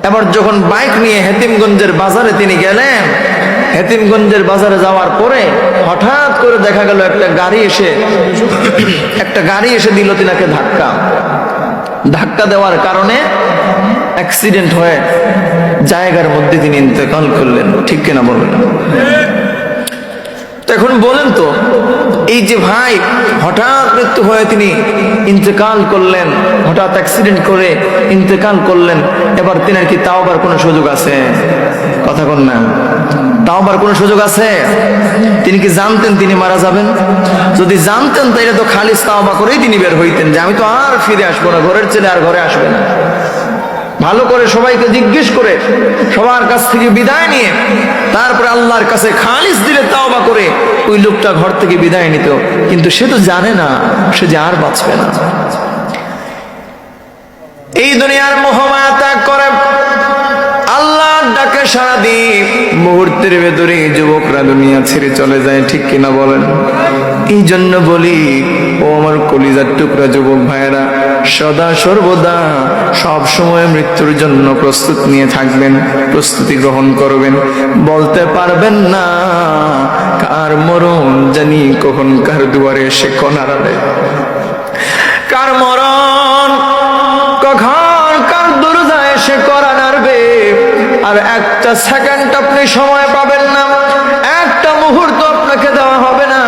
এবার যখন বাইক নিয়ে হেতিমগঞ্জের বাজারে তিনি গেলেন, হেতিমগঞ্জের বাজারে যাওয়ার পরে হঠাৎ করে দেখা গেল একটা গাড়ি এসে দিল তিনাকে ধাক্কা দেওয়ার কারণে অ্যাক্সিডেন্ট হয়ে জায়গার মধ্যে তিনি ইন্তেকাল করলেন, ঠিক কিনা বলবেন? এখন বলেন তো, এই যে ভাই হঠাৎ মৃত্যু হয়ে তিনি ইন্তেকাল করলেন, হঠাৎ অ্যাক্সিডেন্ট করে ইন্তেকাল করলেন, এবার তিনার কি তাওবার কোনো সুযোগ আছে? কথা বল না, তাওবার কোনো সুযোগ আছে? তিনি কি জানতেন তিনি মারা যাবেন? যদি জানতেন তাইলে তো খালিস তাওবা করেই তিনি বের হইতেন যে আমি তো আর ফিরে আসবো না, ঘরের ছেলে আর ঘরে আসবে না। ভালো করে সবাইকে জিজ্ঞেস করে সবার কাছ থেকে বিদায় নিয়ে তারপরে আল্লাহর কাছে খালিস দিলে তাওবা করে ওই লোকটা ঘর থেকে বিদায় নিত। কিন্তু সে তো জানে না সে যে আর বাঁচবে না। এই দুনিয়ার মোহমায়া ত্যাগ করে আল্লাহর ডাকে সাড়া দিয়ে মুহূর্তের ভেতরে যুবকরা দুনিয়া ছেড়ে চলে যায়, ঠিক কিনা বলেন? এই জন্য বলি, ও আমার কলিজার টুকরা যুবক ভাইয়েরা, সদা সর্বদা সব সময় মৃত্যুর জন্য প্রস্তুত নিয়ে থাকবেন, প্রস্তুতি গ্রহণ করবেন। বলতে পারবেন না কার মরণ জানি কখন কার দুয়ারে এসে কনারালে, কার মরণ কখন কার দরজায় এসে করা নাড়বে। আর একটা সেকেন্ড আপনি সময় পাবেন না, একটা মুহূর্ত আপনাকে দেওয়া হবে না।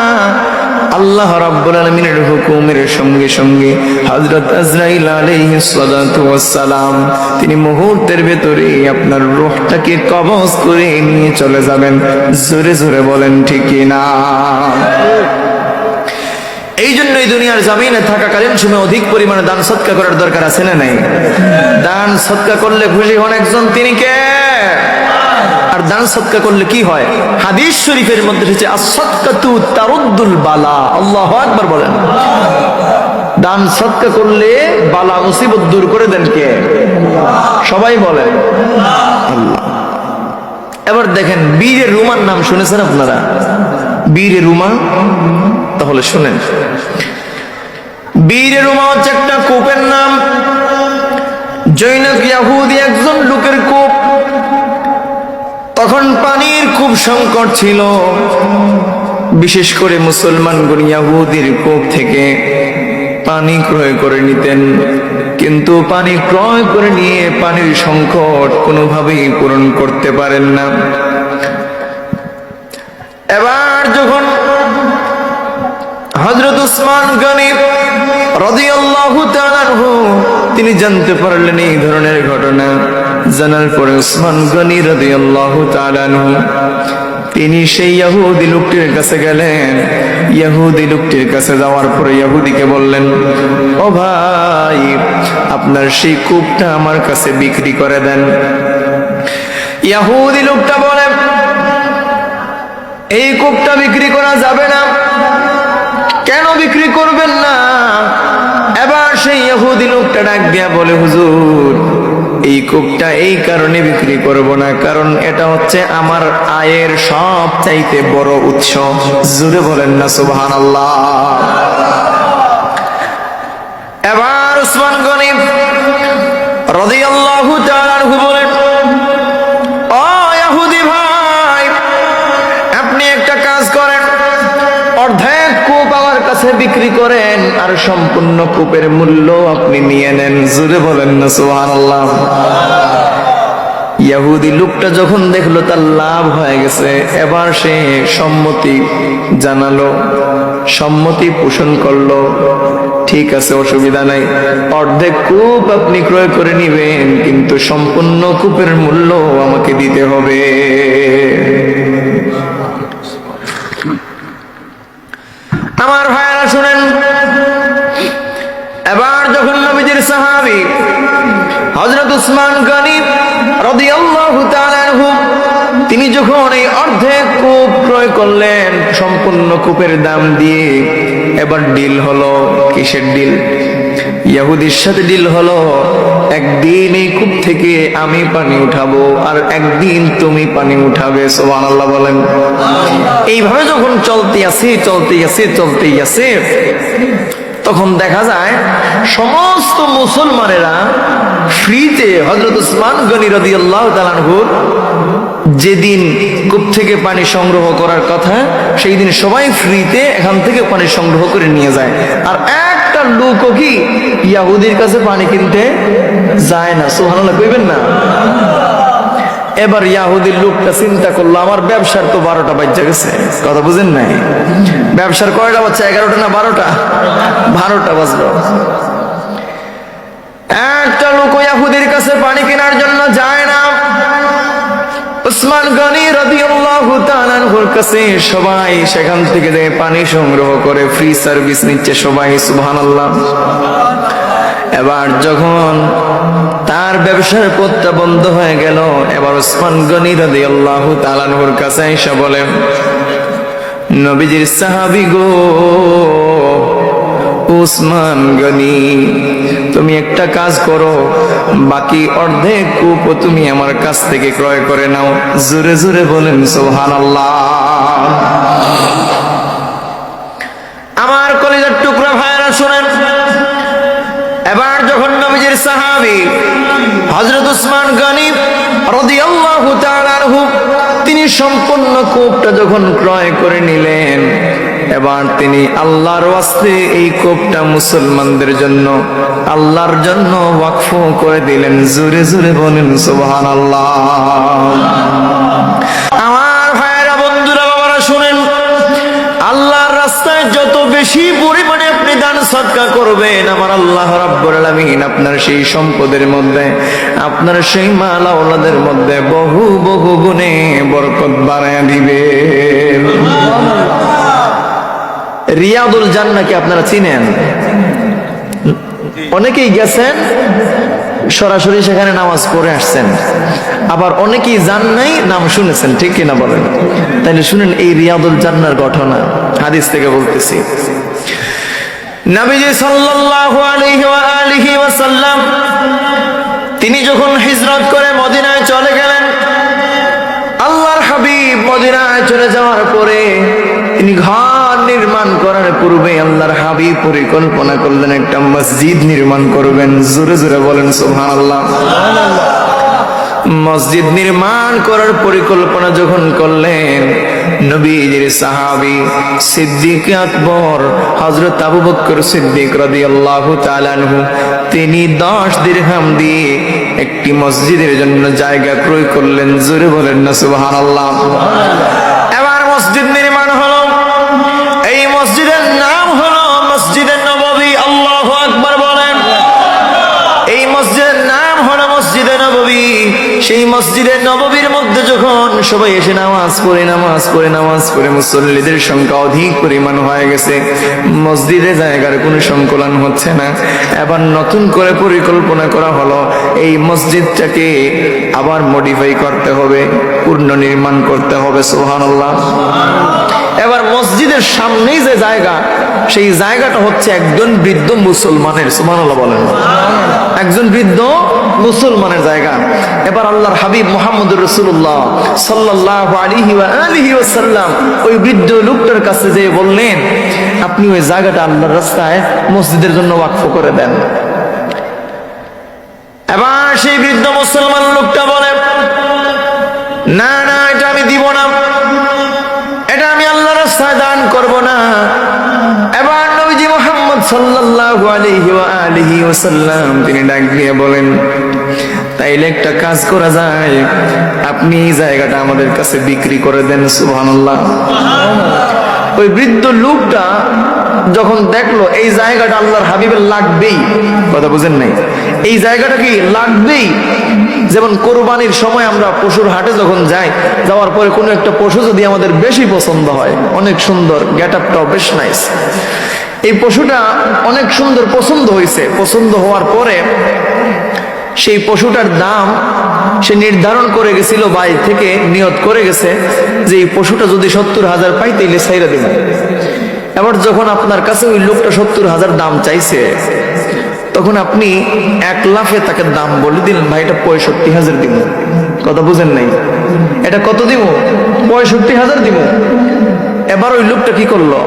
আল্লাহ রাব্বুল আলামিনের হুকুমের সঙ্গে সঙ্গে হযরত আজরাইল আলাইহিস সালাতু ওয়াস সালাম তিনি মুহূর্তের ভেতরে আপনার রূহটাকে কবজ করে নিয়ে চলে যাবেন। জোরে জোরে বলেন ঠিক না? এই জন্যই দুনিয়ার জমিনে থাকাকালীন সময় অধিক পরিমাণে দান সদকা করার দরকার আছে না নাই? দান সদকা করলে খুশি হন একজন, তিনি কে? আর দান সদকা করলে কি হয়? হাদিস শরীফের মধ্যে রয়েছে as-সাদকাতু তারুদ্দুল বালা। আল্লাহু আকবার বলেন। দান সদকা করলে বালা মুসিবত দূর করে দেন কে? সবাই বলেন আল্লাহ। এবার দেখেন, বীরে রুমার নাম শুনেছেন আপনারা? বীরে রুমা, তাহলে শুনেন। বীরে রুমা হচ্ছে একটা কূপের নাম। জৈনক ইয়াহুদি একজন লোকের কূপ, তখন পানির খুব সংকট ছিল। বিশেষ করে মুসলমানগণ ইয়াহুদির কূপ থেকে পানি ক্রয় করে নিতেন, কিন্তু পানি ক্রয় করে নিয়ে পানির সংকট কোনোভাবেই পূরণ করতে পারেন না। এবার যখন হযরত উসমান গনি রাদিয়াল্লাহু তাআলা আনহু তিনি জানতে পারলেন এই ধরনের ঘটনা, জানার পরে উসমান গনি রাদিয়াল্লাহু তাআলা আনহু তিনি সেই ইহুদি লোকটির কাছে গেলেন। ইহুদি লোকটির কাছে যাওয়ার পরে ইহুদিকে বললেন, ও ভাই, আপনার সেই কূপটা আমার কাছে বিক্রি করে দেন। ইহুদি লোকটা বলে, এই কূপটা বিক্রি করা যাবে না। কেন বিক্রি করবেন না? এবার সেই ইহুদি লোকটা ডাক দিয়া বলে, হুজুর, এই কূপটা এই কারণে বিক্রি করব না, কারণ এটা হচ্ছে আমার আয়ের সব চাইতে বড় উৎস। জোরে বলেন না সুবহানাল্লাহ। এবার উসমান গনি রাদিয়াল্লাহু তাআলা আনহু বলেন, ও ইহুদি ভাই, আপনি একটা কাজ করেন, অর্ধেক কূপ আমার কাছে বিক্রি করেন আর সম্পূর্ণ কূপের মূল্য আপনি নিয়ে নেন। জোরে বলেন না সুবহানাল্লাহ। ইহুদি লোকটা যখন দেখলো তার লাভ হয়ে গেছে, এবার সে সম্মতি জানালো। সম্মতি পোষণ করলো, ঠিক আছে অসুবিধা নাই, অর্ধেক কূপ আপনি ক্রয় করে নিবেন, কিন্তু সম্পূর্ণ কূপের মূল্য আমাকে দিতে হবে। আমার ভাইরা শুনেন, এবার যখন নবীজির সাহাবী হযরত উসমান গনি রাদিয়াল্লাহু তাআলা আনহু তিনি যখন এই অর্ধেক কূপ ক্রয় করলেন সম্পূর্ণ কূপের দাম দিয়ে, এবার ডিল হলো। কিসের ডিল? ইহুদির সাথে ডিল হলো, একদিন এই কূপ থেকে আমি পানি উঠাবো আর একদিন তুমি পানি উঠাবে। সুবহানাল্লাহ বলেন। এইভাবে যখন চলতে আছে তখন দেখা যায় সমস্ত মুসলমানেরা ফ্রিতে হযরত উসমান গনি রাদিয়াল্লাহু তাআলা আনহুর যেদিন কূপ থেকে পানি সংগ্রহ করার কথা সেই দিন সবাই ফ্রিতে এখান থেকে পানি সংগ্রহ করে নিয়ে যায়। আর একটা লোকও কি ইহুদির কাছে পানি কিনতে যায় না। সুবহানাল্লাহ কইবেন না? এবার ইহুদির লোকটা চিন্তা করলো, আমার ব্যবসার তো 12টা বাজে গেছে। কথা বুঝেন নাই? ব্যবসার কয়টা বাজছে? 11টা না 12টা? 12টা বাজলো। একটা লোক ইহুদির কাছে পানি কেনার জন্য যায় না। উসমান গনি রাদিয়াল্লাহু তাআলা আনহুর কাছে সবাই সেখান থেকে যে পানি সংগ্রহ করে ফ্রি সার্ভিস নিচ্ছে সবাই। সুবহানাল্লাহ। এবার যখন তার ব্যবসার পথটা বন্ধ হয়ে গেল, এবার উসমান গনি রাদিয়াল্লাহু তাআলা আনহুর কাছে এসে বলেন, নবীজির সাহাবী গো উসমান গনি, তুমি একটা কাজ করো, বাকি অর্ধেক কূপ তুমি আমার কাছ থেকে ক্রয় করে নাও। জোরে জোরে বলেন সুবহানাল্লাহ। আমার কলিজার টুকরা ভাইরা শুনেন, এবার যখন নবীজির সাহাবী হযরত উসমান গনি রাদিয়াল্লাহু তাআলা আনহু তিনি সম্পূর্ণ কূপটা যখন ক্রয় করে নিলেন, এবার তিনি আল্লাহর ওয়াস্তে এই কূপটা মুসলমানদের জন্য, আল্লাহর জন্য ওয়াকফ করে দিলেন। জোরে জোরে বলেন সুবহানাল্লাহ। আমার ভাইরা, বন্ধুরা, বাবারা শুনেন, আল্লাহর রাস্তায় যত বেশি পরিমাণে আপনি দান সদকা করবেন, আমার আল্লাহ রাব্বুল আলামিন আপনার সেই সম্পদের মধ্যে, আপনার সেই মাল আওলাদের মধ্যে বহু বহু গুণে বরকত বাড়ায়া দিবে। রিয়াদুল জান্নাহকে আপনারা চিনেন? অনেকেই গেছেন, সরাসরি সেখানে নামাজ পড়ে আসছেন, আবার অনেকেই যান নাই, নাম শুনেছেন, ঠিক কিনা বলেন? তাইলে শুনেন এই রিয়াদুল জান্নাহর ঘটনা, হাদিস থেকে বলতেছি। নবীজি সাল্লাল্লাহু আলাইহি ওয়াসাল্লাম তিনি যখন হিজরত করে মদিনায় চলে গেলেন, আল্লাহর হাবিব মদিনায় চলে যাওয়ার পরে তিনি ঘর নির্মাণ করার পূর্বে আল্লাহর হাবিব পরিকল্পনা করলেন একটা মসজিদ নির্মাণ করবেন। জোরে জোরে বলেন সুবহানাল্লাহ। মসজিদ নির্মাণ করার পরিকল্পনা যখন করলেন, নবীজির সাহাবী সিদ্দিক আকবর হযরত আবু বকর সিদ্দিক রাদিয়াল্লাহু তাআলা আনহু তিনি 10 দিরহাম দিয়ে একটি মসজিদের জন্য জায়গা ক্রয় করলেন। জোরে বলেন না সুবহানাল্লাহ। এবার মসজিদ নির্মাণ হলো। এই মসজিদের নাম হলো মসজিদে নববী। আল্লাহু আকবার বলেন। এই মসজিদের নাম হলো মসজিদে নববী। সেই মসজিদে নববীর মধ্যে যখন সবাই এসে নামাজ পড়ে মুসল্লিদের সংখ্যা অধিক পরিমাণ হয়ে গেছে, মসজিদে জায়গার কোনো সংকলন হচ্ছে না। এবার নতুন করে পরিকল্পনা করা হলো এই মসজিদটাকে আবার মডিফাই করতে হবে, পুনর্নির্মাণ করতে হবে। সুবহানাল্লাহ। এবার মসজিদের সামনেই যে জায়গা, সেই জায়গাটা হচ্ছে একজন বৃদ্ধ মুসলমানের। সুবহানাল্লাহ বলেন। একজন বৃদ্ধ মুসলমানের জায়গা। এবার আল্লাহর হাবিব মুহাম্মদুর রাসূলুল্লাহ সাল্লাল্লাহু আলাইহি ওয়াসাল্লাম ওই বৃদ্ধ লোকটার কাছে যেয়ে বললেন, আপনি ওই জায়গাটা আল্লাহর রাস্তায় মসজিদের জন্য ওয়াকফ করে দেন। এবার সেই বৃদ্ধ মুসলমান লোকটা বলে, না না, এটা আমি দিব না, এটা আমি আল্লাহর রাস্তায় দান করব না। এবার নবীজি মুহাম্মদ সাল্লাল্লাহু আলাইহি ওয়াসাল্লাম তিনি ডাক দিয়ে বলেন, তাইলে একটা কাজ করা যায়, আপনি এই জায়গাটা আমাদের কাছে বিক্রি করে দেন। সুবহানাল্লাহ। ওই বৃদ্ধ লোকটা যখন দেখলো এই জায়গাটা আল্লাহর হাবিবের লাগবেই, কথা বুঝেন নাই, এই জায়গাটা কি লাগবেই। যেমন কোরবানির সময় আমরা পশুর হাটে যখন যাই, যাওয়ার পরে কোনো একটা পশু যদি আমাদের বেশি পছন্দ হয়, অনেক সুন্দর, গেট আপটাও বেশ নাইস, এই পশুটা অনেক সুন্দর পছন্দ হয়েছে, পছন্দ হওয়ার পরে সেই পশুটার দাম সে নির্ধারণ করে গেছিল, বাইরে থেকে নিয়ত করে গেছে যে এই পশুটা যদি 70,000 পাই তাইলে ছাইরা দিব। এবার যখন আপনার কাছে ওই লোকটা 70,000 দাম চাইছে, তখন আপনি 1 লাফে তাকে দাম বলে দিলেন, ভাই এটা 65,000 দিব। কথা বুঝেন নাই, এটা কত দিব? 65,000 দিব। এবার ওই লোকটা কি করলো,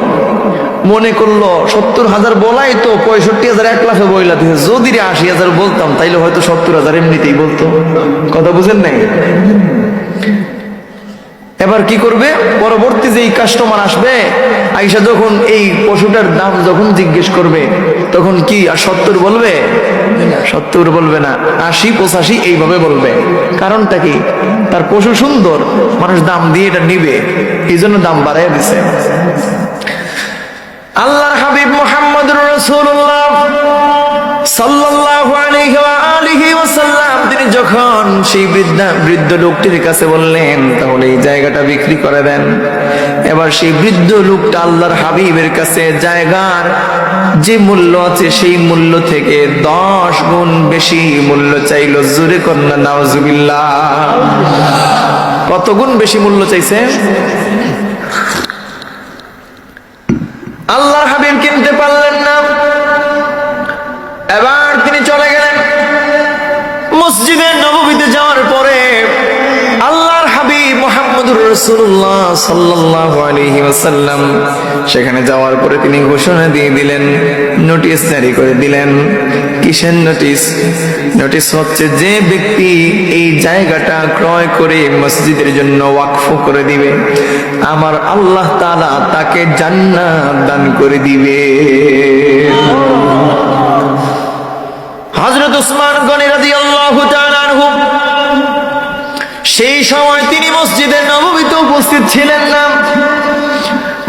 মনে করলো 70,000 বলাই তো 65,000 1 লাফে বইলা দিয়ে, যদি 80,000 বলতাম তাইলে হয়তো 70,000 এমনিতেই বলতো। কথা বুঝেন নাই। এবার কি করবে, পরবর্তী যে কাস্টমার আসবে, আইসা যখন এই পশুটার দাম যখন জিজ্ঞেস করবে, তখন কি আর 70 বলবে? 70 বলবে না, 80 85 এইভাবে বলবে। কারণটা কি? তার পশু সুন্দর, মানুষ দাম দিয়ে এটা নিবে, এই জন্য দাম বাড়াইয়া দিছে। আল্লাহর হাবিব মুহাম্মদুর রাসূলুল্লাহ সাল্লাল্লাহু আলাইহি ওয়া আলিহি ওয়াসাল্লাম তিনি যখন সেই বৃদ্ধ লোকটির কাছে বললেন, তাহলে এই জায়গাটা বিক্রি করে দেন। এবার সেই বৃদ্ধ লোকটা আল্লাহর হাবিবের কাছে জায়গার যে মূল্য আছে সেই মূল্য থেকে 10 গুণ বেশি মূল্য চাইলো। জোরে কন্না নাউজুবিল্লাহ। কত গুণ বেশি মূল্য চাইছে? আল্লাহর হাবিব কিনতে পারলেন না। এবার তিনি চলে গেলেন মসজিদে নববীতে। যাওয়ার পরে আল্লাহর হাবিব মুহাম্মদুর রাসূলুল্লাহ সাল্লাল্লাহু আলাইহি ওয়াসাল্লাম সেখানে যাওয়ার পরে তিনি ঘোষণা দিয়ে দিলেন, নোটিশ জারি করে দিলেন। কিসের নোটিশ? নোটিশ হচ্ছে, যে ব্যক্তি এই জায়গাটা ক্রয় করে মসজিদের জন্য ওয়াকফ করে দিবে, আমার আল্লাহ তাআলা তাকে জান্নাত দান করে দিবে। হযরত উসমান গনি রাদিয়াল্লাহু তাআলা আনহু সেই সময় তিনি মসজিদের নববীতে উপস্থিত ছিলেন না।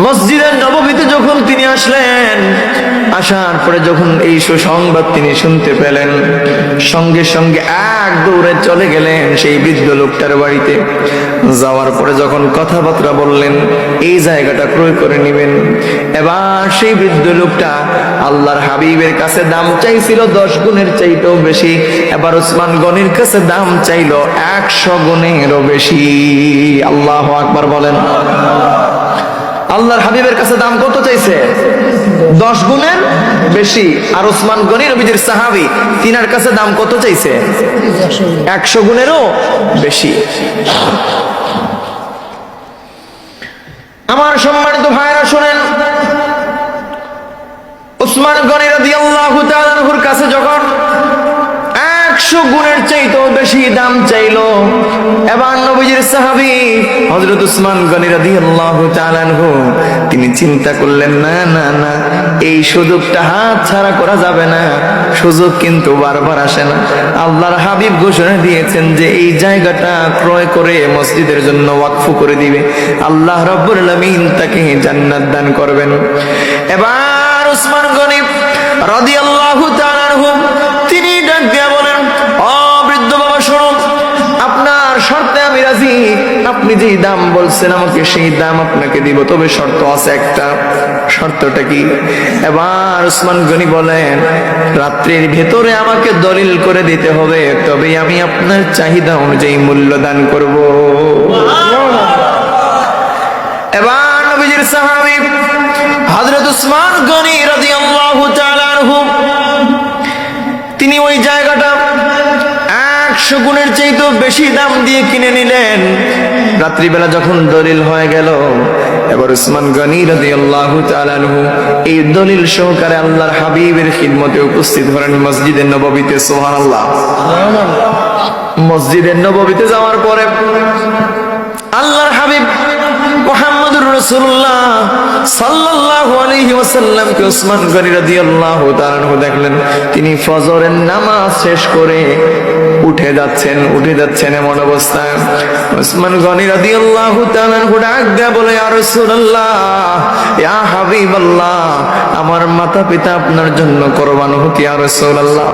মসজিদের নববীতে যখন তিনি আসলেন, আসার পরে যখন এই সুসংবাদ তিনি শুনতে পেলেন, সঙ্গে সঙ্গে এক দৌড়ে চলে গেলেন সেই বৃদ্ধ লোকটার বাড়িতে। যাওয়ার পরে যখন কথাবার্তা বললেন, এই জায়গাটা ক্রয় করে নেবেন। এবার সেই বৃদ্ধ লোকটা আল্লাহর হাবিবের কাছে দাম চাইছিল 10 গুণের চাইতেও বেশি। এবার উসমান গনির কাছে দাম চাইলো 100 গুণেরও বেশি। আল্লাহু আকবার বলেন। আল্লাহর হাবিবের কাছে দাম কত চাইছে? 10 গুণের বেশি। আর উসমান গনি নবীজির সাহাবী, তিনার কাছে দাম কত চাইছে? 100 গুণেরও বেশি। আমার সম্মানিত ভাইরা শুনেন, উসমান গনি রাদিয়াল্লাহু তাআলা আনহুর কাছে যখন 100 গুণের চাইতেও বেশি দাম চাইলো, এবার নবীজির সাহাবী হযরত উসমান গনি রাদিয়াল্লাহু তাআলা আনহু তিনি চিন্তা করলেন, না না না, এই সুযোগটা হাত ছাড়া করা যাবে না। সুযোগ কিন্তু বারবার আসে না। আল্লাহর হাবিব ঘোষণা দিয়েছেন যে এই জায়গাটা ক্রয় করে মসজিদের জন্য ওয়াকফ করে দিবে, আল্লাহ রাব্বুল আলামিন তাকে জান্নাত দান করবেন। এবার উসমান গনি রাদিয়াল্লাহু তাআলা আনহু তিনি ডাক দিয়ে বলেন, ও বৃদ্ধ বাবা শুনুন, আপনার শর্তে আমি রাজি। আপনি যেই দাম বলছেন আমাকে সেই দাম আপনাকে দিব, তবে শর্ত আছে একটা। শর্তটা কি? এবার উসমান গনি বলেন, রাত্রির ভেতরে আমাকে দলিল করে দিতে হবে, তবে আমি আপনার চাহিদা অনুযায়ী মূল্য দান করব। এবার নবীজির সাহাবী হযরত উসমান গনি রাদিয়াল্লাহু তাআলা আনহু তিনি ওই জায়গাটা 100 গুণের চাইতেও বেশি দাম দিয়ে কিনে নিলেন। রাত্রিবেলা যখন দলিল হয়ে গেল, এবার উসমান গনি রাদিয়াল্লাহু তাআলা আনহু এই দলিল সহকারে আল্লাহর হাবিবের খিদমতে উপস্থিত হলেন মসজিদের নববীতে। সুবহানাল্লাহ। মসজিদের নববীতে যাওয়ার পরে আল্লাহর হাবিব মুহাম্মদুর রাসূলুল্লাহ সাল্লাল্লাহু আলাইহি ওয়াসাল্লামকে উসমান গনি রাদিয়াল্লাহু তাআলা আনহু দেখলেন, তিনি ফজরের নামাজ শেষ করে উঠে যাচ্ছেন এমন অবস্থায় উসমান গনি রাদিয়াল্লাহু তাআলা আনহু ডাক দিয়ে বলে, ইয়া রাসূলুল্লাহ, ইয়া হাবিবাল্লাহ, আমার মাতা পিতা আপনার জন্য কুরবান হোক ইয়া রাসূলুল্লাহ।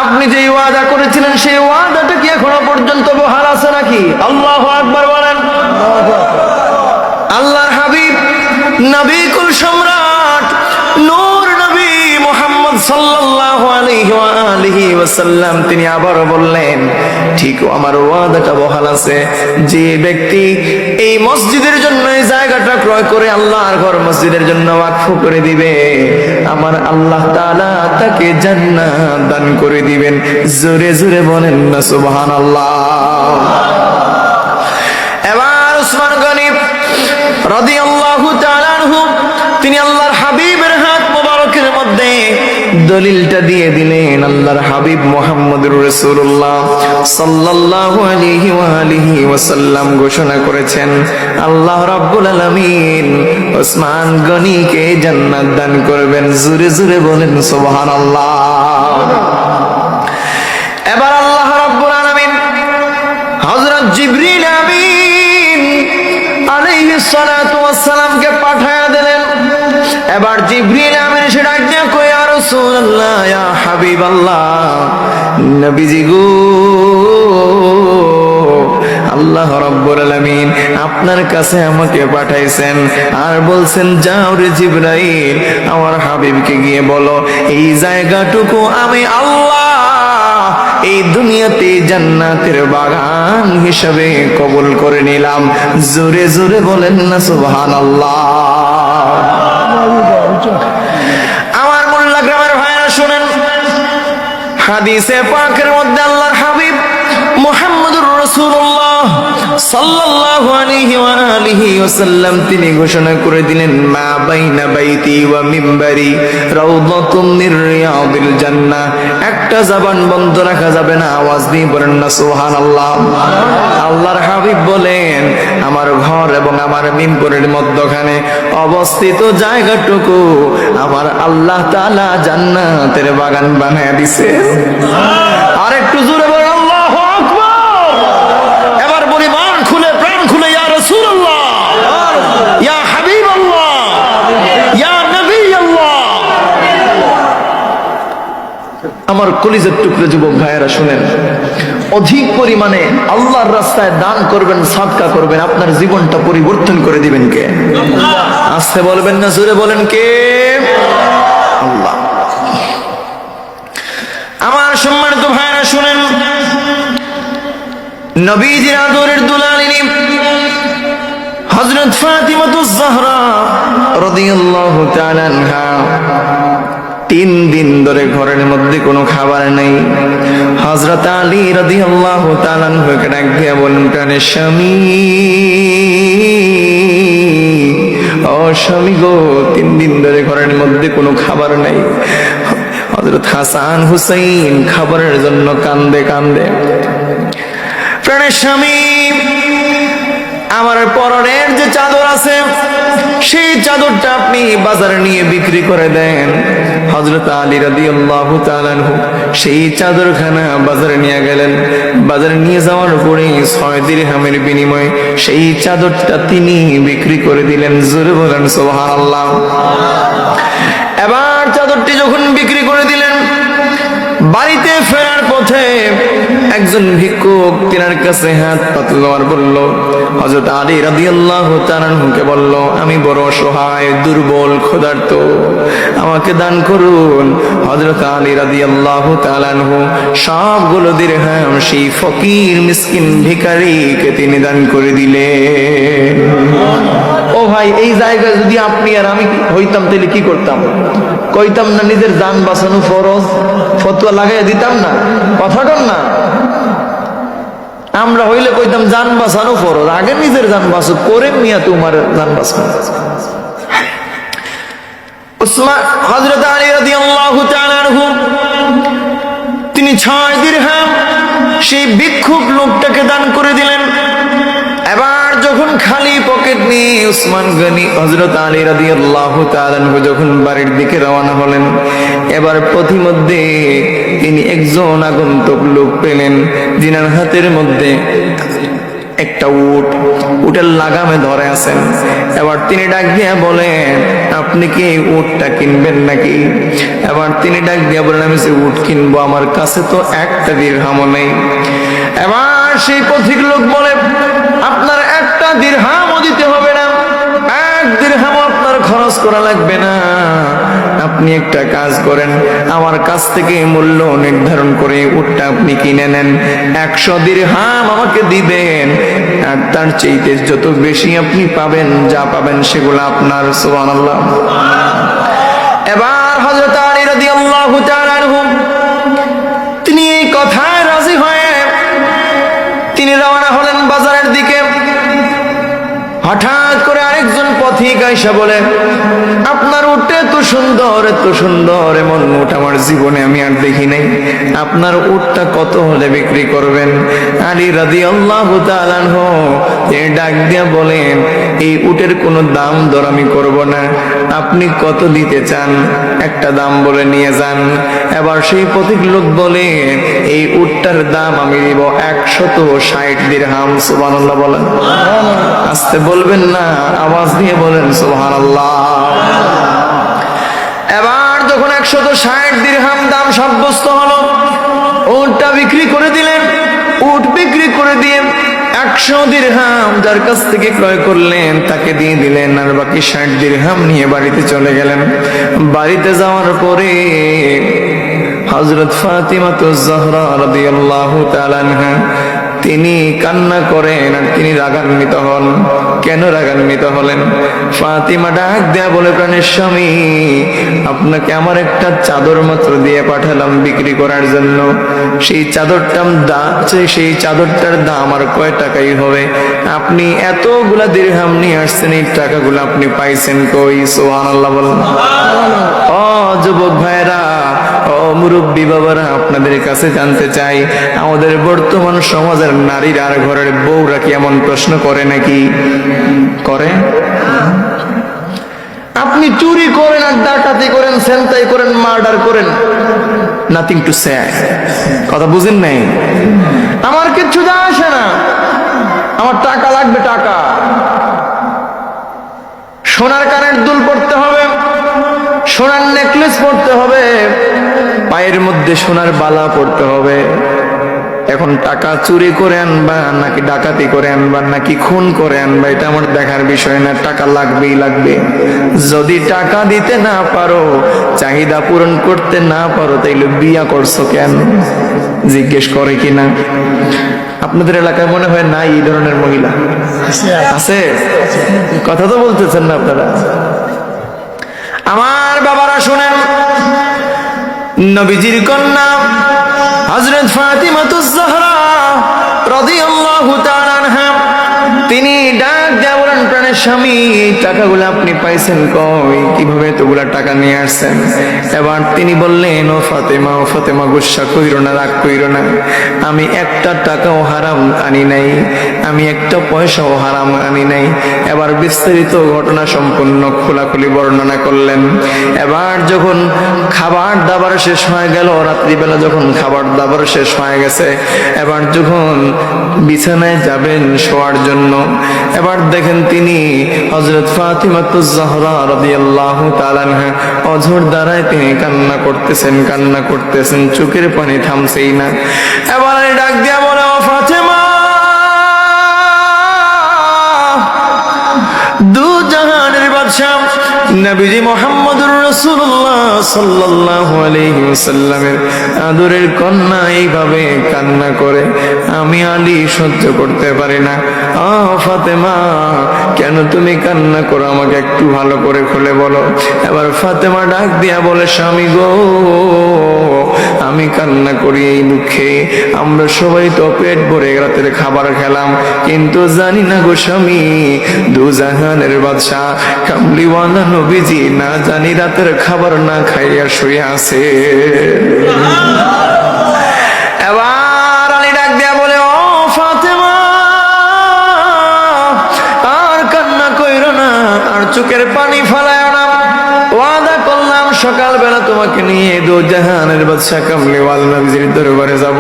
আপনি যে ওয়াদা করেছিলেন সেই ওয়াদাটা কি এখনো পর্যন্ত বহাল আছে নাকি? আল্লাহু আকবার বলেন। আল্লাহর হাবিব নবী কুল সম্রাট নূর নবী মুহাম্মদ সাল্লাল্লাহু আলাইহি ওয়া আলিহি ওয়াসাল্লাম তিনি আবার বললেন, ঠিক আমার ওয়াদাটা বহাল আছে। যে ব্যক্তি এই মসজিদের জন্য এই জায়গাটা ক্রয় করে আল্লাহর ঘর মসজিদের জন্য ওয়াকফ করে দিবে, আমার আল্লাহ তাআলা তাকে জান্নাত দান করে দিবেন। জোরে জোরে বলেন না সুবহানাল্লাহ। এবার উসমান গনি রাদিয়াল্লাহু তাআলা আনহু তিনি আল্লাহর হাবিবের হাত মোবারকের মধ্যে দলিলটা দিয়ে দিলেন। আল্লাহর হাবিব মুহাম্মদুর রাসূলুল্লাহ সাল্লাল্লাহু আলাইহি ওয়া আলিহি ওয়াসাল্লাম ঘোষণা করেছেন, আল্লাহ রাব্বুল আলামিন ওসমান গনিকে জান্নাত দান করবেন। জোরে জোরে বলেন সুবহানাল্লাহ। এবার আল্লাহ রাব্বুল আলামিন হযরত জিবরিল আমিন আলাইহিস সালাতু ওয়াস সালামকে পাঠায়া দিলেন। এবার জিবরিল আমিন সে ডাক দিয়ে কই, ইয়া রাসূলুল্লাহ, ইয়া হাবিবাল্লাহ, নবীজি গো, আল্লাহ রাব্বুল আলামিন আপনার কাছে আমাকে পাঠাইছেন আর বলছেন, যাও রে জিবরাইল, আমার হাবিবকে গিয়ে বলো এই জায়গাটুকু আমি আল্লাহ এই দুনিয়াতে জান্নাতের বাগান হিসাবে কবুল করে নিলাম। জোরে জোরে বলেন না সুবহানাল্লাহ। আমার মোল্লা গ্রামের ভাইরা শুনেন, হাদিসে পাকের মধ্যে আল্লাহর হাবিব মুহাম্মদুর রাসূলুল্লাহ সাল্লাল্লাহু আলাইহি ওয়া আলিহি ওয়াসাল্লাম তিনি ঘোষণা করে দিলেন, মা বাইনা বাইতি ওয়া মিম্বারি রাউদাতুম মির রিয়াদিল জান্নাহ। একটা জবান বন্ধ রাখা যাবে না, আওয়াজ দিয়ে বলেন না সুবহানাল্লাহ। আল্লাহর হাবিব বলেন, আমার ঘর এবং আমার মিম্বরের মধ্যখানে অবস্থিত জায়গাটুকু আমার আল্লাহ তাআলা জান্নাতের বাগান বানায়া দিয়েছে। আর একটু জোরে বলেন আল্লাহু আকবার। এবার বলি মান খুলে প্রাণ খুলে, ইয়া রাসূলুল্লাহ, ইয়া হাবিবাল্লাহ, ইয়া নবী আল্লাহ। আমার কলিজার টুকরো যুবক ভাইয়েরা শুনেন, অধিক পরিমাণে আল্লাহর রাস্তায় দান করবেন, সাদকা করবেন, আপনার জীবনটা পরিবর্তন করে দিবেন কে? আস্তে বলবেন না, জোরে বলেন কে? আল্লাহ। আমার সম্মানিত ভাইয়েরা শুনেন, নবীজির আদরের দুলালিনী হযরত ফাতিমাতুজ জাহরা রাদিয়াল্লাহু তাআলা আনহা 3 দিন ধরে ঘরের মধ্যে কোনো খাবার নেই। হযরত আলী রাদিয়াল্লাহু তাআলা আনহুকে ডাক দিয়ে বলেন, প্রাণে স্বামী, ও স্বামী গো, 3 দিন ধরে ঘরের মধ্যে কোনো খাবার নেই। হযরত হাসান হুসাইন খাবারের জন্য কান্দে কান্দে, প্রাণের স্বামী, আমার পরনের যে চাদর আছে সেই চাদরটা আপনি বাজারে নিয়ে বিক্রি করে দেন। হযরত আলী রাদিয়াল্লাহু তাআলা আনহু সেই চাদরখানা বাজারে নিয়ে গেলেন। বাজারে নিয়ে যাওয়ার পরে 6 দিরহামের বিনিময়ে সেই চাদরটা তিনি বিক্রি করে দিলেন। জোরে বলেন সুবহানাল্লাহ। এবার চাদরটি যখন বিক্রি করে দিলেন, বাড়িতে ফেরার পথে একজন ভিক্ষুক তিনার কাছে হাত পাতল আর বলল, হযরত আলী রাদিয়াল্লাহু তাআলা আনহুকে বলল, আমি বড় অসহায়, দুর্বল, ক্ষুধার্ত, আমাকে দান করুন। হযরত আলী রাদিয়াল্লাহু তাআলা আনহু সবগুলো দিরহাম সেই ফকির মিসকিন ভিখারিকে তিনি দান করে দিলেন। ও ভাই, এই জায়গায় যদি আপনি আর আমি হইতাম তাহলে কি করতাম? কইতাম না নিজের জান বাঁচানো ফরজ, ফতোয়া লাগাই দিতাম না? কথাটা না, আমরা হইলে কইতাম জান বাঁচানো ফরজ, আগে নিজের জান বাঁচো, করে মিয়া তোমার জান বাঁচানো। উসমান হযরত আলী রাদিয়াল্লাহু তাআলা আনহু তিনি 6 দিরহাম সেই ভিক্ষুক লোকটাকে দান করে দিলেন। এবার যখন খালি পকেট নিয়ে উসমান গনি হযরত আলী রাদিয়াল্লাহু তাআলা আনহু যখন বাড়ির দিকে রওনা হলেন, এবার পথিমধ্যে তিনি একজন আগন্তুক লোক পেলেন, যিনার হাতের মধ্যে একটা উটের লাগামে ধরে আছেন। এবার তিনি ডাক দিয়া বলেন, আপনি কি এই উটটা কিনবেন নাকি? এবার তিনি ডাক দিয়া বলেন, আমি যে উট কিনবো, আমার কাছে তো একটা দিরহামও নেই। এবার সেই পথিক লোক বলে, আপনার একটা দিরহামও দিতে হবে না, এক দিরহামও আপনার খরচ করা লাগবে না। আপনি একটা কাজ করেন, আমার কাছ থেকে মূল্য নির্ধারণ করে উটটা আপনি কিনে নেন, 100 দিরহাম আমাকে দিবেন, আর তার চাইতে যত বেশি আপনি পাবেন, যা পাবেন সেগুলো আপনার। সুবহানাল্লাহ। এবার হযরত আলী রাদিয়াল্লাহু তাআলা আনহু তিনি এই কথায় রাজি হয়ে তিনি রওনা হলেন বাজারের দিকে। হঠাৎ করে আরেকজন পথিক আইসা বলে, আপনার উটটা এত সুন্দর, এত সুন্দর, এমন উট আমার জীবনে আমি আর দেখি নাই, আপনার উটটা কত হলে বিক্রি করবেন? আলী রাদিয়াল্লাহু তাআলা আনহু তিনি ডাক দিয়া বলেন, এই উটের কোনো দাম দর আমি করব না, আপনি কত দিতে চান একটা দাম বলে নিয়ে যান। এবার সেই পথিক লোক বলে, এই উটটার দাম আমি দিব 160 দিরহাম। সুবহানাল্লাহ বলেন, আস্তে বলবেন না, আওয়াজ দিয়ে বলেন সুবহানাল্লাহ। এবার যখন 160 দিরহাম দাম সাব্যস্ত হলো, উটটা বিক্রি করে দিলেন। উট বিক্রি করে দিয়ে 100 দিরহাম যার কাছ থেকে ক্রয় করলেন তাকে দিয়ে দিলেন, আর বাকি 60 দিরহাম নিয়ে বাড়িতে চলে গেলেন। বাড়িতে যাওয়ার পরে হযরত ফাতিমাতুজ জাহরা রাদিয়াল্লাহু তাআলা আনহা তিনি কান্না করেন আর তিনি রাগান্বিত হন। কেন রাগান্বিত হলেন? ফাতিমা ডাক দেয়া বলে, প্রাণের স্বামী, আপনাকে আমার একটা চাদর মাত্র দিয়ে পাঠালাম বিক্রি করার জন্য, সেই চাদরটার দাম আর কয় টাকাই হবে? আপনি এতগুলা দিরহাম নিয়ে আসছেন, এই টাকাগুলো আপনি পাইছেন কই? সুবহানাল্লাহ বলেন। ও যুবক ভাইরা, ও মুরব্বী বাবারা, আপনাদের কাছে জানতে চাই, আমাদের বর্তমান সমাজের নারীরা আর ঘরের বউরা কি এমন প্রশ্ন করে নাকি? করে? আপনি চুরি করেন আর ডাকাতি করেন, ছিনতাই করেন, মার্ডার করেন, নাথিং টু সে। কথা বুঝেন নাই? আমার কিচ্ছু যায় আসে না, আমার টাকা লাগবে, টাকা। সোনার কানের দুল পড়তে হবে, সোনার নেকলেস পড়তে হবে, পায়ের মধ্যে সোনার বালা পড়তে হবে। এখন টাকা চুরি করে আনবা নাকি ডাকাতি করে আনবা নাকি খুন করে আনবা, এটা আমার দেখার বিষয় না, টাকা লাগবেই লাগবে। যদি টাকা দিতে না পারো, চাহিদা পূরণ করতে না পারো, তাইলে বিয়া করছো কেন? জিজ্ঞেস করে কিনা? আপনাদের এলাকায় মনে হয় নাই এই ধরনের মহিলা? আছে? কথা তো বলতেছেন না আপনারা। আমার বাবারা শুনেন, নবীজির কন্যা হযরত ফাতিমাতুজ জাহরা রাদিয়াল্লাহু তাআলা আনহা তিনি ডাক দেয়া বলেন, প্রাণের স্বামী, এই টাকাগুলো আপনি পাইছেন কই? কিভাবে এতগুলা টাকা নিয়ে আসছেন? এবার তিনি বললেন, ও ফাতেমা, ও ফাতেমা, গুসা কইরো না, রাগ কইরো না, আমি একটা টাকাও হারাম আনি নাই, আমি একটা পয়সাও হারাম আনি নাই। এবার বিস্তারিত ঘটনা সম্পূর্ণ খোলাখুলি বর্ণনা করলেন। এবার যখন খাবার দাবার শেষ হয়ে গেল, রাত্রিবেলা যখন খাবার দাবার শেষ হয়ে গেছে, এবার যখন বিছানায় যাবেন শোয়ার জন্য, এবার দেখেন তিনি হযরত ফাতিমাতুজ জাহরা রাদিয়াল্লাহু তাআলা আনহা অঝোর দ্বারায় তিনি কান্না করতেছেন, চোখের পানি থামছেই না। এবার ডাক দিয়া বলে, ও ফাতেমা, দু জাহানের বাদশা নবীজি মুহাম্মদুর রাসূলুল্লাহ সাল্লাল্লাহু আলাইহি ওয়াসাল্লামের আদরের কন্যা এইভাবে কান্না করে আমি আলী সহ্য করতে পারি না। ফাতেমা, কেন তুমি কান্না করো? আমাকে একটু ভালো করে খুলে বলো। এবার ফাতেমা ডাক দিয়া বলে, স্বামী গো, আমি কান্না করি এই দুঃখে, আমরা সবাই তো পেট ভরে রাতের খাবার খেলাম, কিন্তু জানি না গো স্বামী, দু জাহানের বাদশা কামলিওয়ালা নবীজি না জানি রাতের খাবার না খাইয়া শুয়ে আছে। এবার আলী ডাক দিয়া বলে, ও ফাতেমা, আর কান্না কইরো না, আর চোখের পানি ফেলায় না, ওয়াদা করলাম সকালবেলা তোমাকে নিয়ে দো জাহানের বাদশা কামলিওয়ালা নবীজির দরবারে যাব।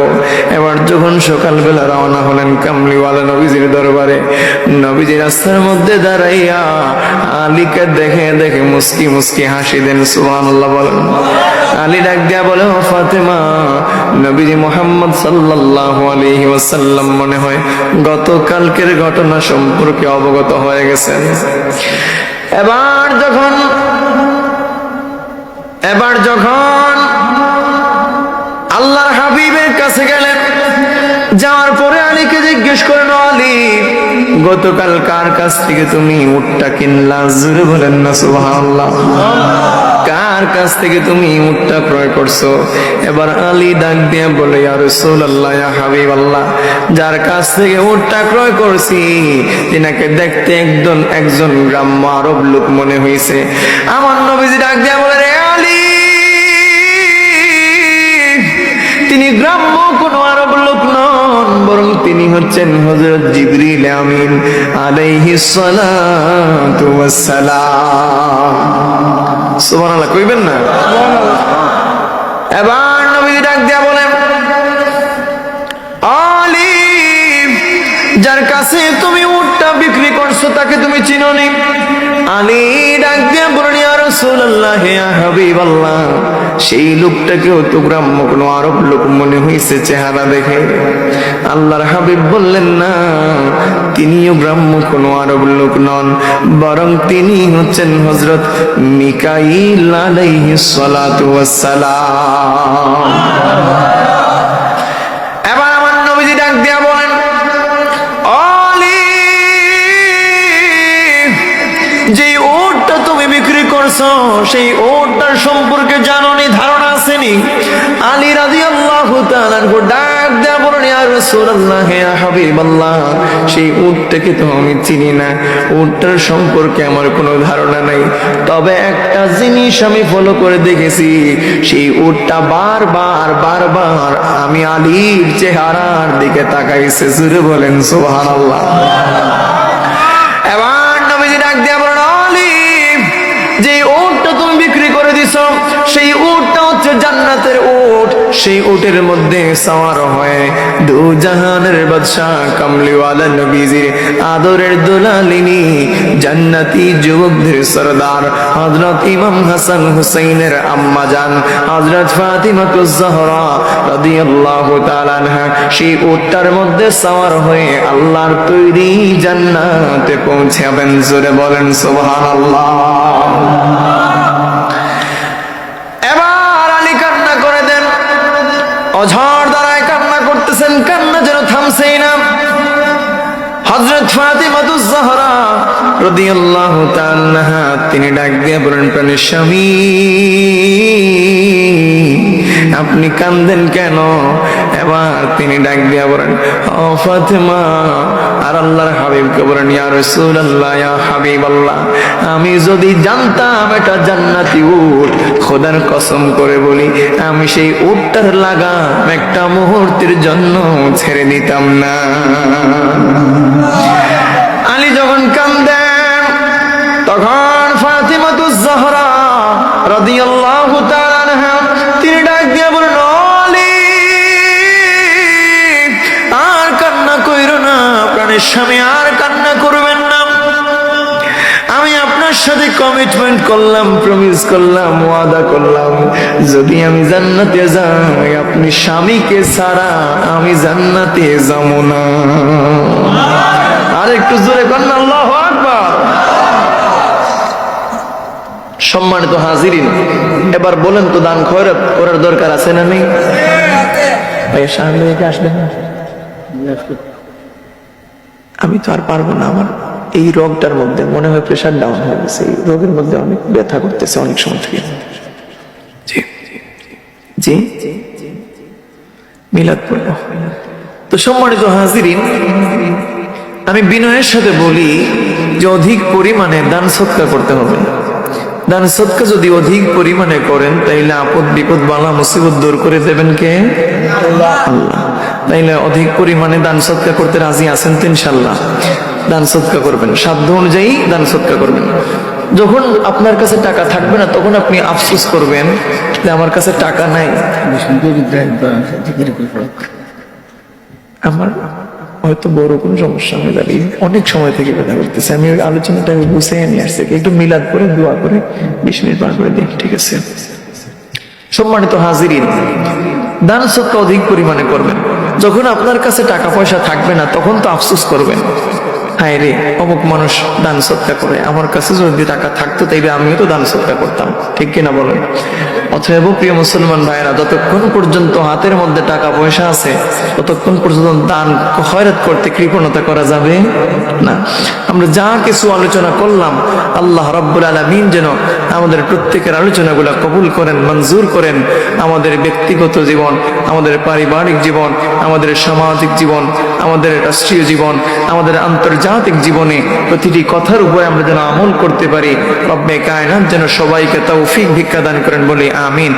এবার যখন সকালবেলা রওনা হলেন কামলিওয়ালা নবীজির দরবারে, নবীজি রাস্তার মধ্যে দাঁড়াইয়া আলীকে দেখে দেখে মুস্কি মুস্কি হাসি দেন। সুবহানাল্লাহ বলেন। আলী ডাক দিয়া বলে, ও ফাতেমা, নবীজি মুহাম্মদ সাল্লাল্লাহু আলাইহি ওয়াসাল্লাম মনে হয় গতকালকের ঘটনা সম্পর্কে অবগত হয়ে গেছেন। এবার যখন আল্লাহর হাবিবের কাছে গেলেন, যাওয়ার পরে আলীকে জিজ্ঞেস করেন, আলী, গতকাল কার কাছ থেকে তুমি উটটা কিনলা? জোরে বলেন না সুবহানাল্লাহ। কার কাছ থেকে তুমি উটটা ক্রয় করছো? এবার আলী ডাক দিয়ে বলে, ইয়া রাসূলুল্লাহ, ইয়া হাবিবাল্লাহ, যার কাছ থেকে উটটা ক্রয় করছি তিনাকে দেখতে একজন গ্রাম্য আরব লোক মনে হয়েছে। আমার নবীজি ডাক দিয়ে বলে, রে আলী, তিনি গ্রাম্য কোন আরব লোক নন, বরং তিনি হচ্ছেন হযরত জিবরিল আমিন আলাইহিস সালাতু ওয়াস সালাম। সুবহানাল্লাহ কইবেন না? এবার নবী ডাক দিয়া বলেন, আলী, যার কাছে তুমি উটটা বিক্রি করছো তাকে তুমি চিনোনি? আলী ডাক দিয়া বলেন, ইয়া রাসূলুল্লাহ, ইয়া হাবিবাল্লাহ, সেই লোকটাকেও তো গ্রাম্য কোনো আরব লোক মনে হয়েছে চেহারা দেখে। আল্লাহর হাবিব বললেন, না, তিনিও গ্রাম্য কোনো আরব লোক নন, বরং তিনি হচ্ছেন হযরত মিকাইল আলাইহিস সালাতু ওয়াস সালাম। এবার আমার নবীজি ডাক দিয়া বলেন, আলী, যে উটটা তুমি বিক্রি করছো সেই উটটার সম্পর্কে জানোনি, ধারণা আসেনি? আলী রাদিয়াল্লাহু তাআলা ডাক দেয়া বলেন, ইয়া রাসূলুল্লাহ, ইয়া হাবিবাল্লাহ, সেই উটটাকে তো আমি চিনি না, উটটার সম্পর্কে আমার কোনো ধারণা নাই, তবে একটা জিনিস আমি ফলো করে দেখেছি, সেই উটটা বারবার আমি আলীর চেহারার দিকে তাকাইছে। জোরে বলেন সুবহানাল্লাহ। এবার নবীজি ডাক দেয়া বলেন, আলী, যে উটটা তুমি বিক্রি করে দিছো সেই উটটা হচ্ছে জান্নাতের উট, সেই উটের মধ্যে সওয়ার হয়ে দু জাহানের বাদশা কামলিওয়ালা নবীজির আদরের দুলালিনী জান্নাতি যুবকদের সরদার হযরত ইমাম হাসান হুসাইনের আম্মা জান হযরত ফাতিমাতুজ জাহরা রাদিয়াল্লাহু তাআলা আনহা সেই উটটার মধ্যে সওয়ার হয়ে আল্লাহর তৈরি জান্নাতে পৌঁছাবেন। জোরে বলেন সুবহানাল্লাহ। অঝড় দ্বারায় কান্না করতেছেন, কান্না যেন থামছেই না। হযরত ফাতিমাতুজ জাহরা রাদিয়াল্লাহু তাআলা আনহা তিনি ডাক দিয়ে বলেন, প্রাণের স্বামী, আপনি কান্দেন কেন? এবার তিনি ডাক দিয়ে বলেন, ও ফাতিমা, আর আল্লাহর হাবিবকে বলেন, ইয়া রাসূলুল্লাহ, ইয়া হাবিবাল্লাহ, আমি যদি জানতাম এটা জান্নাতি উট, খোদার কসম করে বলি আমি সেই উটটার লাগাম একটা মুহূর্তের জন্য ছেড়ে দিতাম না। আলী যখন কান্দেন তখন ফাতিমাতুজ জাহরা রাদিয়াল্লাহু তাআলা আনহা তিনি ডাক দিয়ে বলেন, আলী, আর কান্না কইরো না, প্রাণের স্বামী, আর কান্না করবেন না। আমি আপনার সাথে কমিটমেন্ট করলাম, প্রমিস করলাম, ওয়াদা করলাম, যদি আমি জান্নাতে যাই আপনি স্বামীকে ছাড়া আমি জান্নাতে যাব না। আর একটু জোরে করেন আল্লাহু আকবার। সম্মানিত হাজিরিন, এবার বলেন তো দান খয়রাত করার দরকার আছে না নেই? ভাই সামনে দিকে আসবেন। আমি তো আর পারবো না, আমার এই রোগটার মধ্যে মনে হয় প্রেশার ডাউন হয়ে গেছে, এই রোগের মধ্যে অনেক ব্যথা করতেছে অনেক সময় থেকে। জি জি মিলাদ পড়ব। তো সম্মানিত হাজিরিন, আমি বিনয়ের সাথে বলি যে অধিক পরিমাণে দান সদকা করতে হবে। দান সদকা যদি অধিক পরিমাণে করেন তাইলে আপদ বিপদ বালা মুসিবত দূর করে দেবেন কে? আল্লাহ। তাইলে অধিক পরিমাণে দান সদকা করতে রাজি আছেন তো? ইনশাআল্লাহ দান সদকা করবেন, সাধ্য অনুযায়ী দান সদকা করবেন। যখন আপনার কাছে টাকা থাকবে না তখন আপনি আফসোস করবেন যে আমার কাছে টাকা নাই। আমার হয়তো বড় কোনো সমস্যা হয়ে যাবে, অনেক সময় থেকে ব্যথা করতেছে। আমি ওই আলোচনাটা গুছিয়ে নিয়ে আসছি, একটু মিলাদ করে দোয়া করে 20 মিনিট পার করে দিই, ঠিক আছে? সম্মানিত হাজিরিন, দান সদকা অধিক পরিমাণে করবেন। যখন আপনার কাছে টাকা পয়সা থাকবে না তখন তো আফসোস করবেন, হায় রে অমুক মানুষ দান সদকা করে, আমার কাছে যদি টাকা থাকতো তাইলে আমিও তো দান সদকা করতাম, ঠিক কিনা বলেন? অতএব প্রিয় মুসলমান ভাইরা, যতক্ষণ পর্যন্ত হাতের মধ্যে টাকা পয়সা আছে ততক্ষণ পর্যন্ত দান খয়রাত করতে কৃপণতা করা যাবে না। আমরা যা কিছু আলোচনা করলাম, আল্লাহ রাব্বুল আলামিন যেন আমাদের প্রত্যেকের আলোচনাগুলো কবুল করেন, মঞ্জুর করেন। আমাদের ব্যক্তিগত জীবন, আমাদের পারিবারিক জীবন, আমাদের সামাজিক জীবন, আমাদের রাষ্ট্রীয় জীবন, আমাদের আন্তর্জাতিক জীবনে প্রতিটি কথার উপরে আমরা যেন আমল করতে পারি। রব্বে কায়নাত যেন সবাইকে তৌফিক ভিক্ষা দান করেন, বলি আমিন।